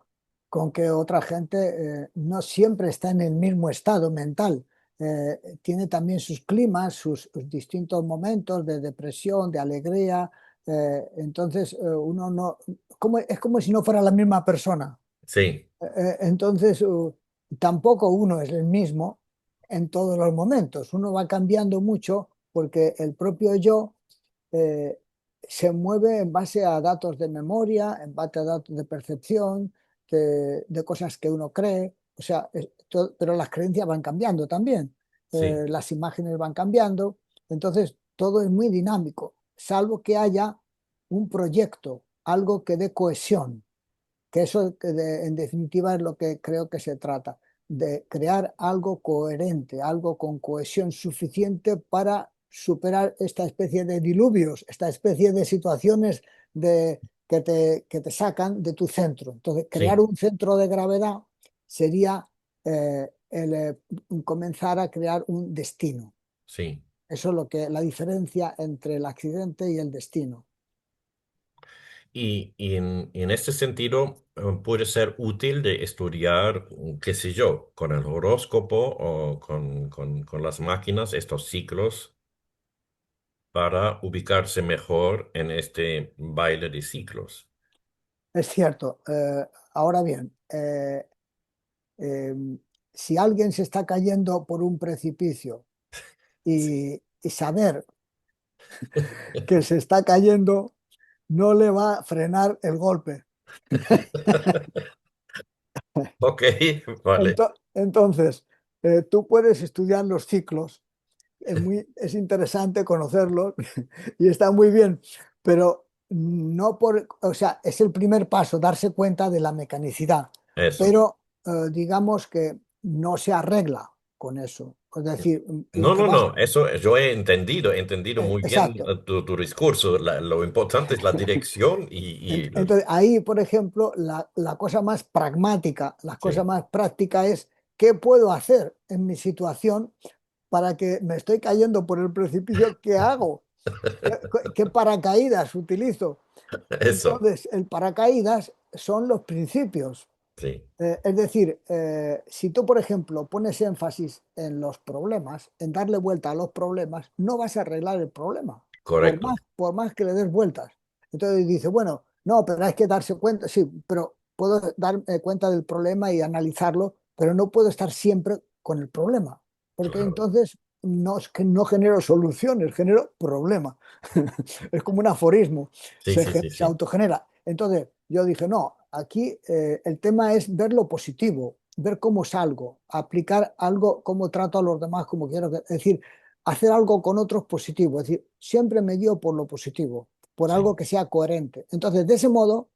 con que otra gente no siempre está en el mismo estado mental. Tiene también sus climas, sus distintos momentos de depresión, de alegría. Entonces, uno no, es como si no fuera la misma persona. Sí, Entonces, tampoco uno es el mismo en todos los momentos. Uno va cambiando mucho porque el propio yo eh, se mueve en base a datos de memoria, en base a datos de percepción, de cosas que uno cree. O sea, pero las creencias van cambiando también. sí, Las imágenes van cambiando. Entonces, todo es muy dinámico, salvo que haya un proyecto, algo que dé cohesión, que eso en definitiva es lo que creo que se trata, de crear algo coherente, algo con cohesión suficiente para superar esta especie de diluvios, esta especie de situaciones que te sacan de tu centro. Entonces, crear sí, un centro de gravedad sería comenzar a crear un destino. sí. Eso es lo que la diferencia entre el accidente y el destino. Y en este sentido, puede ser útil de estudiar, qué sé yo, con el horóscopo o con las máquinas, estos ciclos, para ubicarse mejor en este baile de ciclos. Es cierto. Ahora bien, eh, si alguien se está cayendo por un precipicio y saber que se está cayendo no le va a frenar el golpe. Ok, vale, Entonces, tú puedes estudiar los ciclos, es interesante conocerlos y está muy bien, pero no por, o sea, es el primer paso, darse cuenta de la mecanicidad, eso. pero digamos que no se arregla con eso. Es decir, lo No, que no, vas, no, eso yo he entendido muy bien exacto. tu discurso. Lo importante es la dirección Entonces, ahí, por ejemplo, la cosa más pragmática, la cosa sí, más práctica es qué puedo hacer en mi situación para que me estoy cayendo por el precipicio, ¿qué hago? ¿Qué paracaídas utilizo? eso, Entonces, el paracaídas son los principios. sí, Es decir, si tú, por ejemplo, pones énfasis en los problemas, en darle vuelta a los problemas, no vas a arreglar el problema, correcto. por más que le des vueltas. Entonces dice, bueno, no, pero hay que darse cuenta, sí, pero puedo darme cuenta del problema y analizarlo, pero no puedo estar siempre con el problema, porque Claro. entonces no, es que no genero soluciones, genero problema. Es como un aforismo, Sí, sí, sí, se sí, autogenera. Entonces yo dije, no, aquí el tema es ver lo positivo, ver cómo salgo, aplicar algo, cómo trato a los demás, como quiero, es decir, hacer algo con otros positivo, es decir, siempre me guío por lo positivo, por sí. algo que sea coherente. Entonces, de ese modo,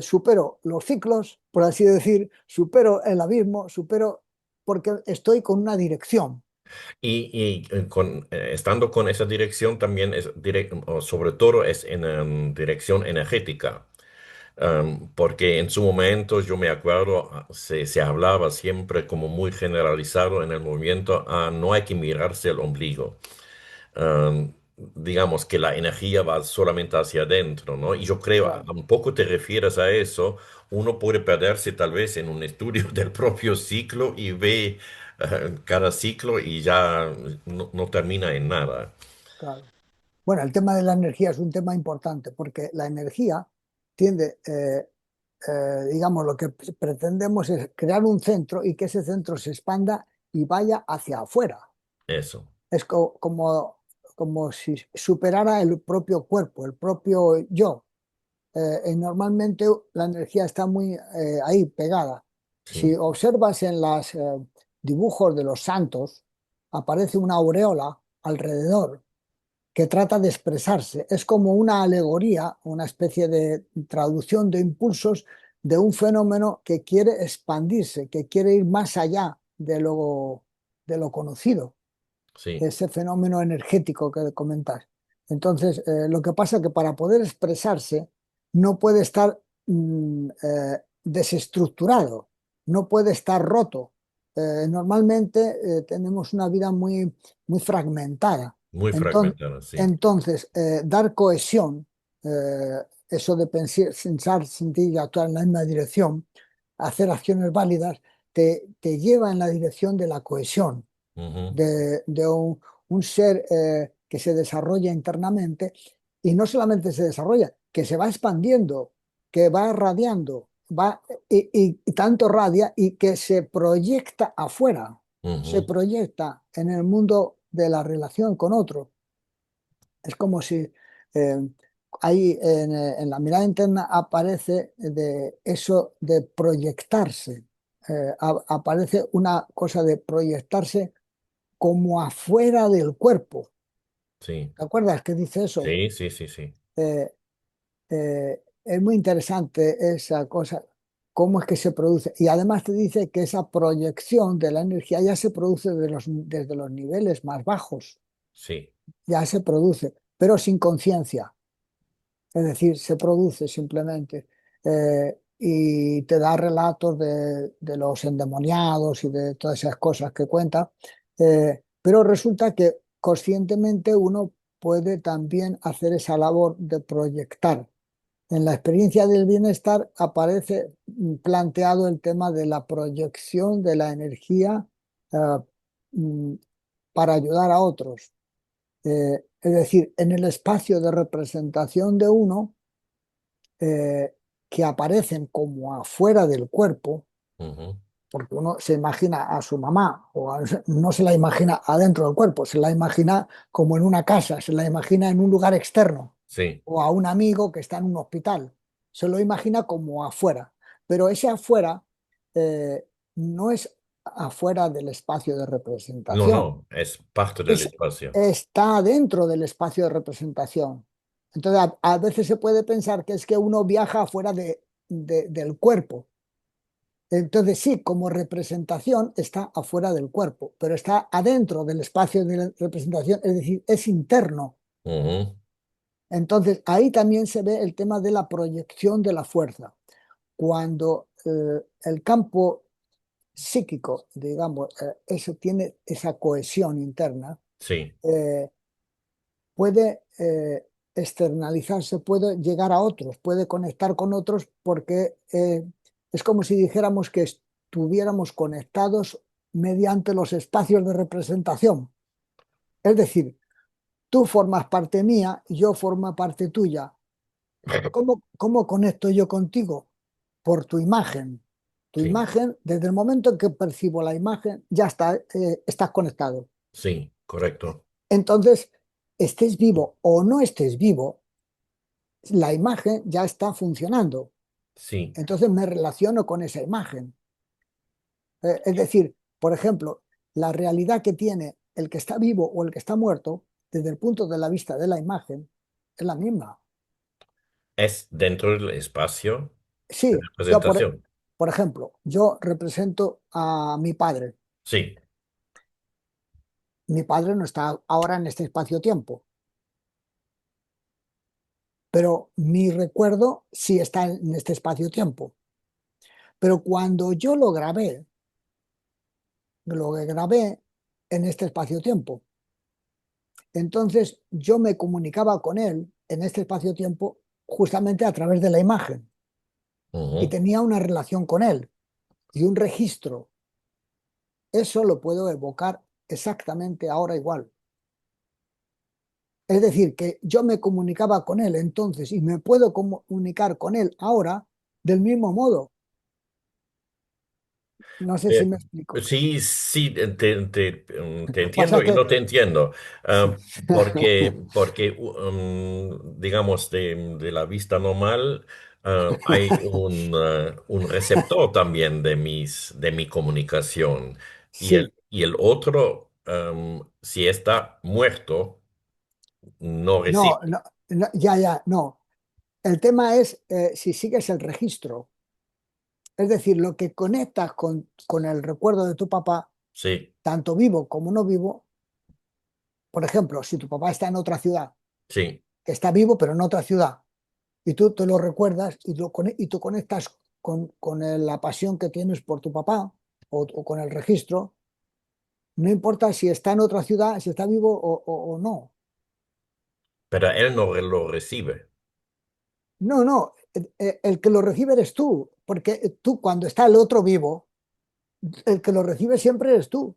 supero los ciclos, por así decir, supero el abismo, supero porque estoy con una dirección. Estando con esa dirección también es o sobre todo es en dirección energética. Porque en su momento yo me acuerdo, se hablaba siempre como muy generalizado en el movimiento, no hay que mirarse el ombligo. Digamos que la energía va solamente hacia adentro, ¿no? Y yo creo, Claro, un poco te refieres a eso, uno puede perderse tal vez en un estudio del propio ciclo y ve cada ciclo y ya no termina en nada. claro. Bueno, el tema de la energía es un tema importante porque la energía tiende, digamos, lo que pretendemos es crear un centro y que ese centro se expanda y vaya hacia afuera. Eso, Es como si superara el propio cuerpo, el propio yo. Y normalmente la energía está muy ahí pegada. Si sí, observas en los dibujos de los santos, aparece una aureola alrededor que trata de expresarse. Es como una alegoría, una especie de traducción de impulsos de un fenómeno que quiere expandirse, que quiere ir más allá de lo conocido, sí, ese fenómeno energético que comentas. Entonces, lo que pasa es que para poder expresarse no puede estar desestructurado, no puede estar roto. Normalmente tenemos una vida muy fragmentada. muy Entonces, fragmentada, sí. entonces, dar cohesión, eso de pensar, sentir y actuar en la misma dirección, hacer acciones válidas, te lleva en la dirección de la cohesión Ujú, de un ser que se desarrolla internamente y no solamente se desarrolla, que se va expandiendo, que va radiando, y tanto radia y que se proyecta afuera, se ujú, proyecta en el mundo de la relación con otro. Es como si ahí en la mirada interna aparece de eso de proyectarse. Aparece una cosa de proyectarse como afuera del cuerpo. sí, ¿Te acuerdas que dice eso? sí, sí, sí, sí, Eh, es muy interesante esa cosa, cómo es que se produce. Y además te dice que esa proyección de la energía ya se produce desde los niveles más bajos, sí. ya se produce, pero sin conciencia. Es decir, se produce simplemente. Y te da relatos de los endemoniados y de todas esas cosas que cuenta. Pero resulta que conscientemente uno puede también hacer esa labor de proyectar. En la experiencia del bienestar aparece planteado el tema de la proyección de la energía eh, mm, para ayudar a otros. Es decir, en el espacio de representación de uno, que aparecen como afuera del cuerpo, Ujú, porque uno se imagina a su mamá, no se la imagina adentro del cuerpo, se la imagina como en una casa, se la imagina en un lugar externo, sí. o a un amigo que está en un hospital, se lo imagina como afuera, pero ese afuera no es afuera del espacio de No, representación, no, es parte del es, espacio. está dentro del espacio de representación. Entonces, a veces se puede pensar que es que uno viaja afuera del cuerpo. Entonces, sí, como representación está afuera del cuerpo, pero está adentro del espacio de representación, es decir, es interno. Ujú, Entonces, ahí también se ve el tema de la proyección de la fuerza. Cuando el campo psíquico, digamos, eso tiene esa cohesión interna, sí. eh, puede externalizarse, puede llegar a otros, puede conectar con otros porque es como si dijéramos que estuviéramos conectados mediante los espacios de representación. Es decir, tú formas parte mía y yo formo parte tuya. ¿Cómo conecto yo contigo? Por tu imagen. Tu Sí, imagen, desde el momento en que percibo la imagen, ya está, estás conectado. sí, correcto. Entonces, estés vivo o no estés vivo, la imagen ya está funcionando. Sí. Entonces me relaciono con esa imagen. Es decir, por ejemplo, la realidad que tiene el que está vivo o el que está muerto, desde el punto de la vista de la imagen, es la misma. Es dentro del espacio de Sí, representación. por ejemplo, yo represento a mi padre. Sí. Mi padre no está ahora en este espacio-tiempo, pero mi recuerdo sí está en este espacio-tiempo. Pero cuando yo lo grabé en este espacio-tiempo. Entonces yo me comunicaba con él en este espacio-tiempo justamente a través de la imagen y Ujú. tenía una relación con él y un registro. Eso lo puedo evocar exactamente ahora igual. Es decir, que yo me comunicaba con él entonces y me puedo comunicar con él ahora del mismo modo. No sé Eh, si me explico. sí, sí, te Lo que pasa entiendo es y que no te entiendo. sí. Porque digamos, de la vista normal, hay un receptor también de mi comunicación. Sí, Y el otro, si está muerto, no no, recibe. no, no, ya, no. El tema es si sigues el registro. Es decir, lo que conectas con el recuerdo de tu papá, sí, tanto vivo como no vivo, por ejemplo, si tu papá está en otra ciudad, sí. que está vivo pero en otra ciudad, y tú te lo recuerdas y tú conectas la pasión que tienes por tu papá o con el registro, no importa si está en otra ciudad, si está vivo o no. Pero él no lo recibe. No, no, el que lo recibe eres tú, porque tú cuando está el otro vivo, el que lo recibe siempre eres tú,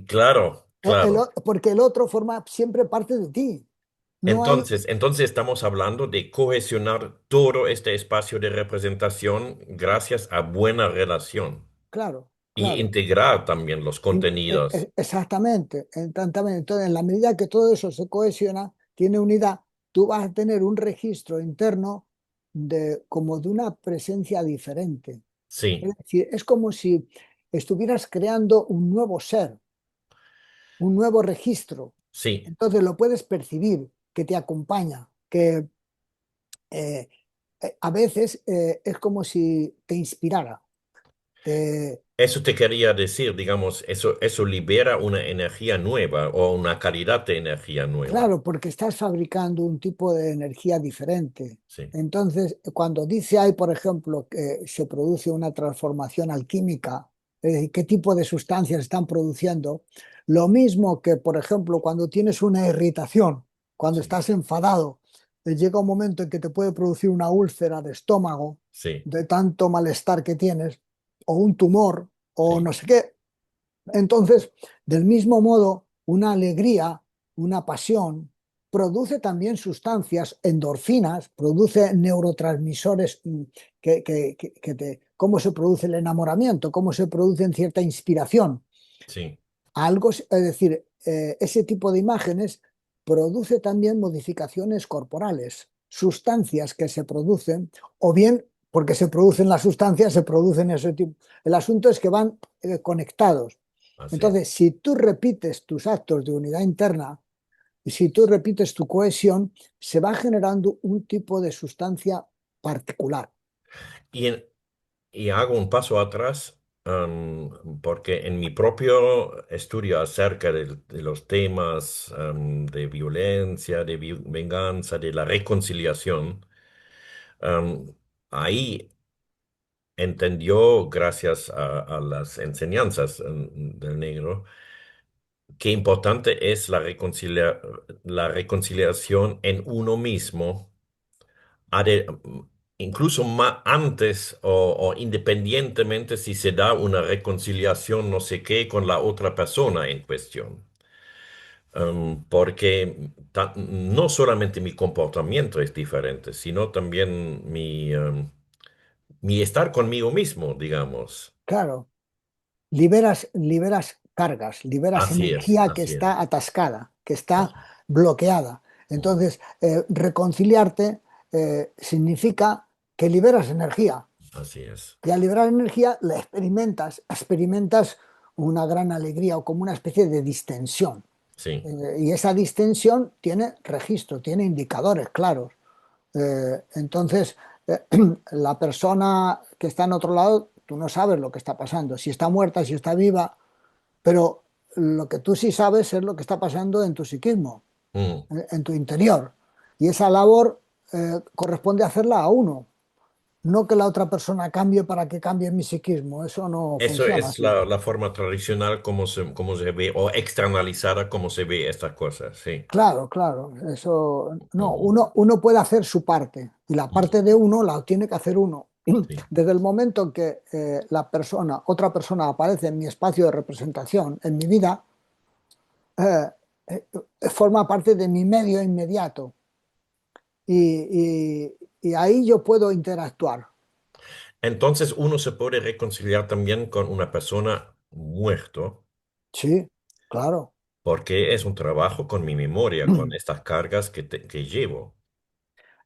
Claro, claro. porque el otro forma siempre parte de ti. No hay, Entonces estamos hablando de cohesionar todo este espacio de representación gracias a buena relación claro, y claro. integrar también los contenidos. Exactamente, entonces, en la medida que todo eso se cohesiona, tiene unidad, tú vas a tener un registro interno como de una presencia diferente. Es Sí, decir, es como si estuvieras creando un nuevo ser, un nuevo registro. sí. Entonces lo puedes percibir, que te acompaña, que eh, a veces es como si te inspirara. Te, Eso te quería decir, digamos, eso libera una energía nueva o una calidad de energía nueva. Claro, porque estás fabricando un tipo de energía diferente. Sí, Entonces, cuando dice ahí, por ejemplo, que se produce una transformación alquímica, es decir, qué tipo de sustancias están produciendo, lo mismo que, por ejemplo, cuando tienes una irritación, cuando sí, estás enfadado, llega un momento en que te puede producir una úlcera de estómago sí, de tanto malestar que tienes, o un tumor, o sí, no sé qué. Entonces, del mismo modo, una alegría, una pasión, produce también sustancias, endorfinas, produce neurotransmisores cómo se produce el enamoramiento, cómo se produce cierta inspiración. sí. Algo, es decir, ese tipo de imágenes produce también modificaciones corporales, sustancias que se producen, o bien porque se producen las sustancias, se producen ese tipo. El asunto es que van conectados. Así es. Entonces, si tú repites tus actos de unidad interna y si tú repites tu cohesión, se va generando un tipo de sustancia particular. Y, y hago un paso atrás, porque en mi propio estudio acerca de los temas, de violencia, de venganza, de la reconciliación, ahí entendió, gracias a las enseñanzas, del negro, qué importante es la reconciliación en uno mismo, incluso más antes o independientemente si se da una reconciliación no sé qué con la otra persona en cuestión. Porque no solamente mi comportamiento es diferente, sino también mi estar conmigo mismo, digamos. Claro, liberas cargas, liberas Así es, energía que así es, está atascada, que está así, bloqueada. ujú, Entonces, reconciliarte significa que liberas energía. así es, Y al liberar energía, la experimentas una gran alegría o como una especie de distensión. sí. Y esa distensión tiene registro, tiene indicadores claros. Entonces, la persona que está en otro lado, tú no sabes lo que está pasando, si está muerta, si está viva, pero lo que tú sí sabes es lo que está pasando en tu psiquismo, Mm. en tu interior. Y esa labor corresponde hacerla a uno, no que la otra persona cambie para que cambie mi psiquismo. Eso no Eso funciona es así. la forma tradicional como se ve, o externalizada como se ve estas cosas, sí. Claro, claro, eso no, Ujú, uno puede hacer su parte y la ujú, parte de uno la tiene que hacer uno. sí, Desde el momento en que otra persona aparece en mi espacio de representación, en mi vida, eh, forma parte de mi medio inmediato y ahí yo puedo interactuar. entonces uno se puede reconciliar también con una persona muerto, Sí, claro. porque es un trabajo con mi memoria, con estas cargas que llevo.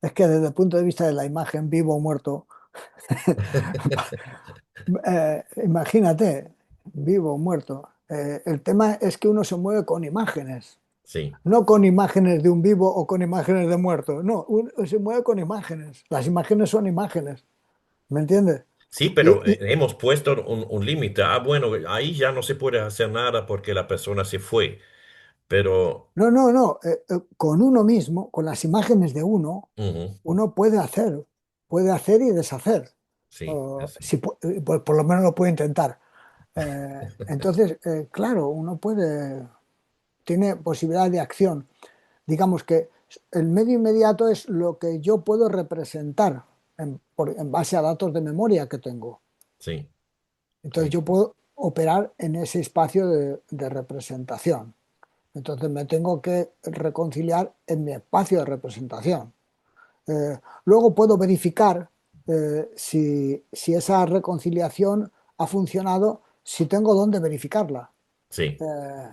Es que desde el punto de vista de la imagen vivo o muerto, imagínate, vivo o muerto. El tema es que uno se mueve con imágenes, Sí, no con imágenes de un vivo o con imágenes de muerto. No, uno se mueve con imágenes. Las imágenes son imágenes, ¿me entiendes? Sí, Y, pero hemos puesto un límite. Ah, bueno, ahí ya no se puede hacer nada porque la persona se fue. Pero, no, no, no, con uno mismo, con las imágenes de uno, ujú, uno puede hacer y deshacer. sí, O así, si, por lo menos lo puede intentar. Entonces, claro, uno puede, tiene posibilidad de acción. Digamos que el medio inmediato es lo que yo puedo representar en base a datos de memoria que tengo. sí, Entonces sí, yo puedo operar en ese espacio de representación. Entonces me tengo que reconciliar en mi espacio de representación. Luego puedo verificar si esa reconciliación ha funcionado, si tengo dónde verificarla. sí, eh,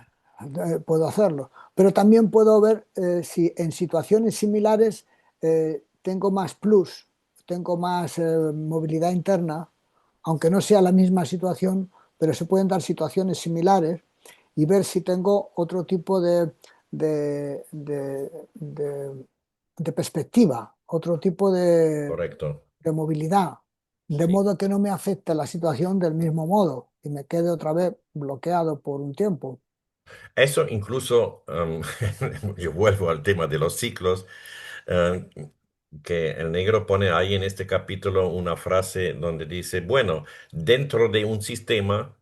Puedo hacerlo. Pero también puedo ver si en situaciones similares tengo más plus, tengo más movilidad interna, aunque no sea la misma situación, pero se pueden dar situaciones similares y ver si tengo otro tipo de, de- de- de perspectiva, otro tipo correcto. de movilidad, de Sí. modo que no me afecte la situación del mismo modo y me quede otra vez bloqueado por un tiempo. Eso incluso, yo vuelvo al tema de los ciclos, um, que el negro pone ahí en este capítulo una frase donde dice, bueno, dentro de un sistema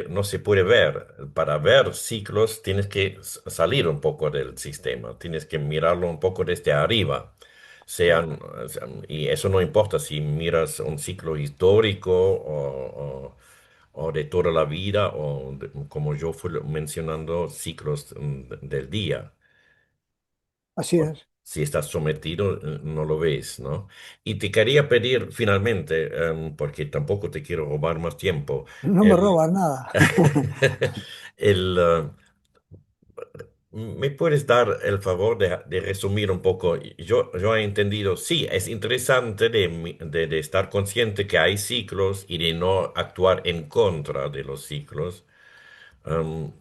no se puede ver. Para ver ciclos tienes que salir un poco del sistema, tienes que mirarlo un poco desde arriba. Claro, Y eso no importa si miras un ciclo histórico o de toda la vida o como yo fui mencionando, ciclos del día. así es. Si estás sometido, no lo ves, ¿no? Y te quería pedir finalmente, porque tampoco te quiero robar más tiempo, No me el, robas nada. el, ¿me puedes dar el favor de resumir un poco? Yo he entendido, sí, es interesante de estar consciente que hay ciclos y de no actuar en contra de los ciclos, em,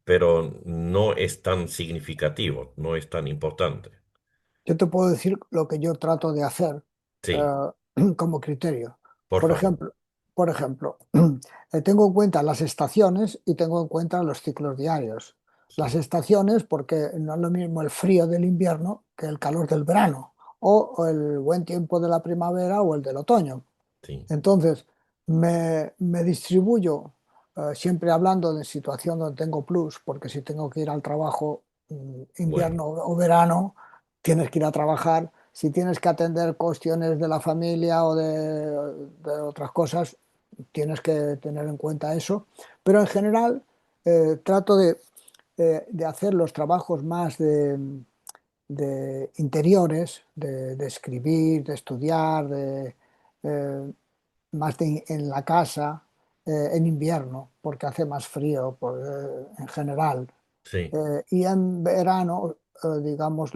pero no es tan significativo, no es tan importante. Yo te puedo decir lo que yo trato de hacer Sí, como criterio. por Por favor. ejemplo, por ejemplo, tengo en cuenta las estaciones y tengo en cuenta los ciclos diarios. Las Sí, estaciones, porque no es lo mismo el frío del invierno que el calor del verano, o el buen tiempo de la primavera o el del otoño. sí, Entonces, me distribuyo siempre hablando de situación donde tengo plus, porque si tengo que ir al trabajo bueno, invierno o verano, tienes que ir a trabajar. Si tienes que atender cuestiones de la familia o de otras cosas, tienes que tener en cuenta eso. Pero en general, trato de hacer los trabajos más de interiores, de escribir, de estudiar, eh, más en la casa en invierno, porque hace más frío en general. sí, Y en verano, digamos,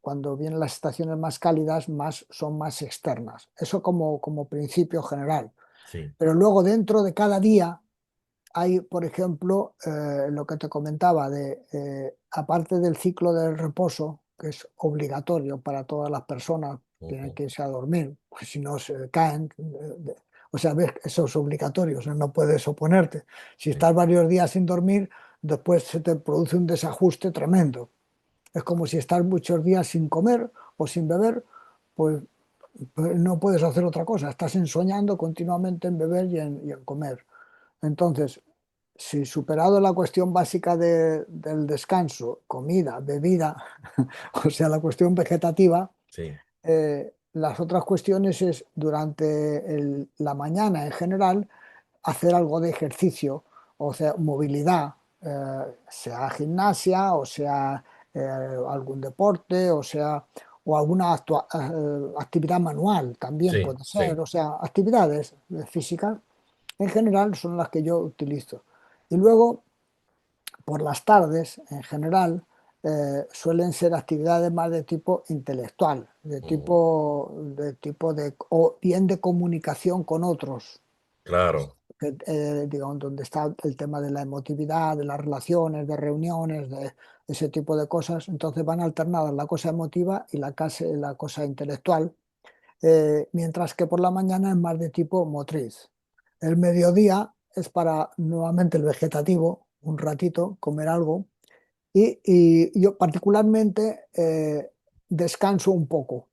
cuando vienen las estaciones más cálidas, son más externas. Eso como principio general. sí, Pero luego dentro de cada día hay, por ejemplo, lo que te comentaba aparte del ciclo del reposo, que es obligatorio para todas las personas, tienen ujú, que irse a dormir, pues si no se caen. O sea, ves, eso es obligatorio, o sea, no puedes oponerte. Si sí, estás varios días sin dormir, después se te produce un desajuste tremendo. Es como si estás muchos días sin comer o sin beber, pues, pues no puedes hacer otra cosa, estás ensoñando continuamente en beber y en comer. Entonces, si superado la cuestión básica del descanso, comida, bebida, o sea, la cuestión vegetativa, sí, las otras cuestiones es durante la mañana en general hacer algo de ejercicio, o sea, movilidad, sea gimnasia, o sea, algún deporte, o alguna actividad manual también sí, puede ser, sí, o sea, actividades físicas en general son las que yo utilizo. Y luego, por las tardes, en general, suelen ser actividades más de tipo intelectual, ujú, o bien de comunicación con otros, claro, digamos, donde está el tema de la emotividad, de las relaciones, de reuniones, de ese tipo de cosas. Entonces van alternadas la cosa emotiva y la cosa intelectual. mientras que por la mañana es más de tipo motriz. El mediodía es para nuevamente el vegetativo, un ratito, comer algo, y yo particularmente descanso un poco,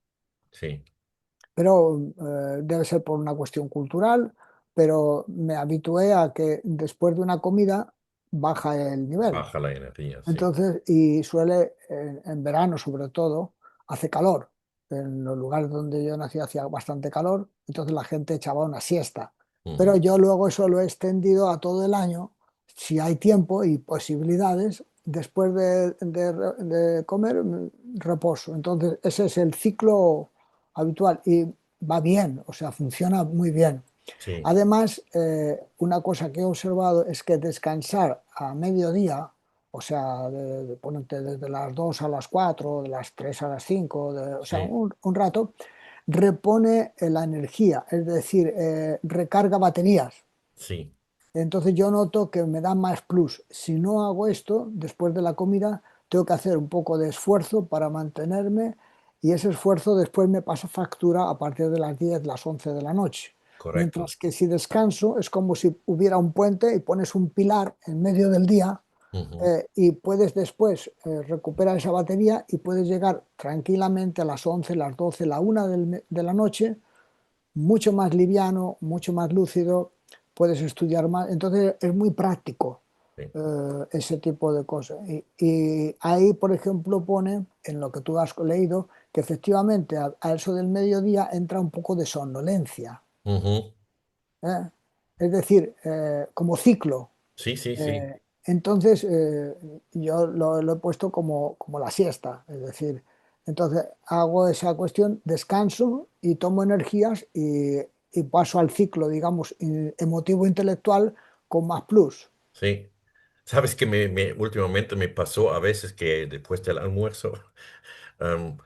Sí, pero debe ser por una cuestión cultural, pero me habitué a que después de una comida baja el nivel. baja la energía, sí. Entonces, y suele, en verano sobre todo, hace calor. En los lugares donde yo nací hacía bastante calor, entonces la gente echaba una siesta. Pero Ujú. yo luego eso lo he extendido a todo el año, si hay tiempo y posibilidades, después de comer, reposo. Entonces, ese es el ciclo habitual y va bien, o sea, funciona muy bien. Sí, Además, una cosa que he observado es que descansar a mediodía, o sea, ponerte desde las 2 a las 4, de las 3 a las 5, o sea, sí, un rato, repone la energía, es decir, recarga baterías. sí, Entonces yo noto que me da más plus. Si no hago esto, después de la comida, tengo que hacer un poco de esfuerzo para mantenerme y ese esfuerzo después me pasa factura a partir de las 10, las 11 de la noche. correcto. Mientras que si descanso es como si hubiera un puente y pones un pilar en medio del día, Ujú. y puedes después recuperar esa batería y puedes llegar tranquilamente a las 11, las 12, la 1 de la noche mucho más liviano, mucho más lúcido, puedes estudiar más. Entonces es muy práctico Sí. ese tipo de cosas. Y ahí, por ejemplo, pone en lo que tú has leído que efectivamente a eso del mediodía entra un poco de somnolencia. Ujú. ¿Eh? Es decir, como ciclo. Sí, sí, sí, Entonces, yo lo he puesto como la siesta, es decir, entonces hago esa cuestión, descanso y tomo energías y paso al ciclo, digamos, emotivo intelectual con más plus. sí. Sabes que últimamente me pasó a veces que después del almuerzo am,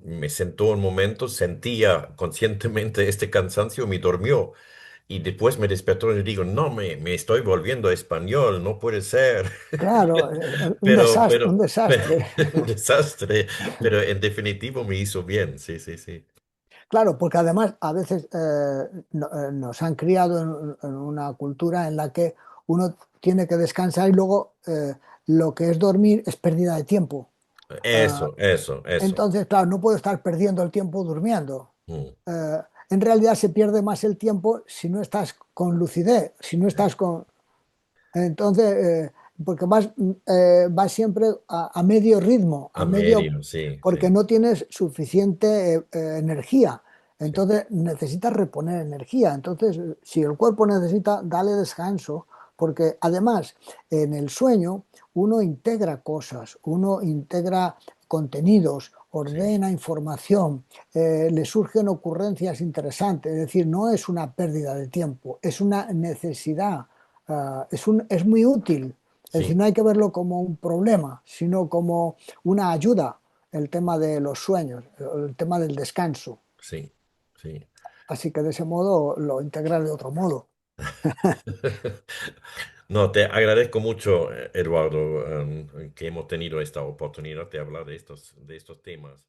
me sentó un momento, sentía conscientemente este cansancio, me durmió y después me despertó y digo, no, me estoy volviendo español, no puede ser. Claro, un Pero, desastre, un pero, pero, desastre. un desastre, pero en definitivo me hizo bien, sí, sí, sí. Claro, porque además a veces nos han criado en una cultura en la que uno tiene que descansar y luego lo que es dormir es pérdida de tiempo. Ah, Eso, eso, eso. entonces, claro, no puedo estar perdiendo el tiempo durmiendo. Mm, En realidad se pierde más el tiempo si no estás con lucidez, si no estás con... Entonces, porque vas siempre a medio ritmo, a medio, sí, porque sí, no tienes suficiente energía. sí, Entonces necesitas reponer energía. Entonces, si el cuerpo necesita, dale descanso, porque además en el sueño uno integra cosas, uno integra contenidos, sí, ordena información, le surgen ocurrencias interesantes. Es decir, no es una pérdida de tiempo, es una necesidad. Es muy útil. Es decir, sí, no hay que verlo como un problema, sino como una ayuda, el tema de los sueños, el tema del descanso. sí, sí. Así que de ese modo lo integra de otro modo. No, te agradezco mucho, Eduardo, que hemos tenido esta oportunidad de hablar de estos temas.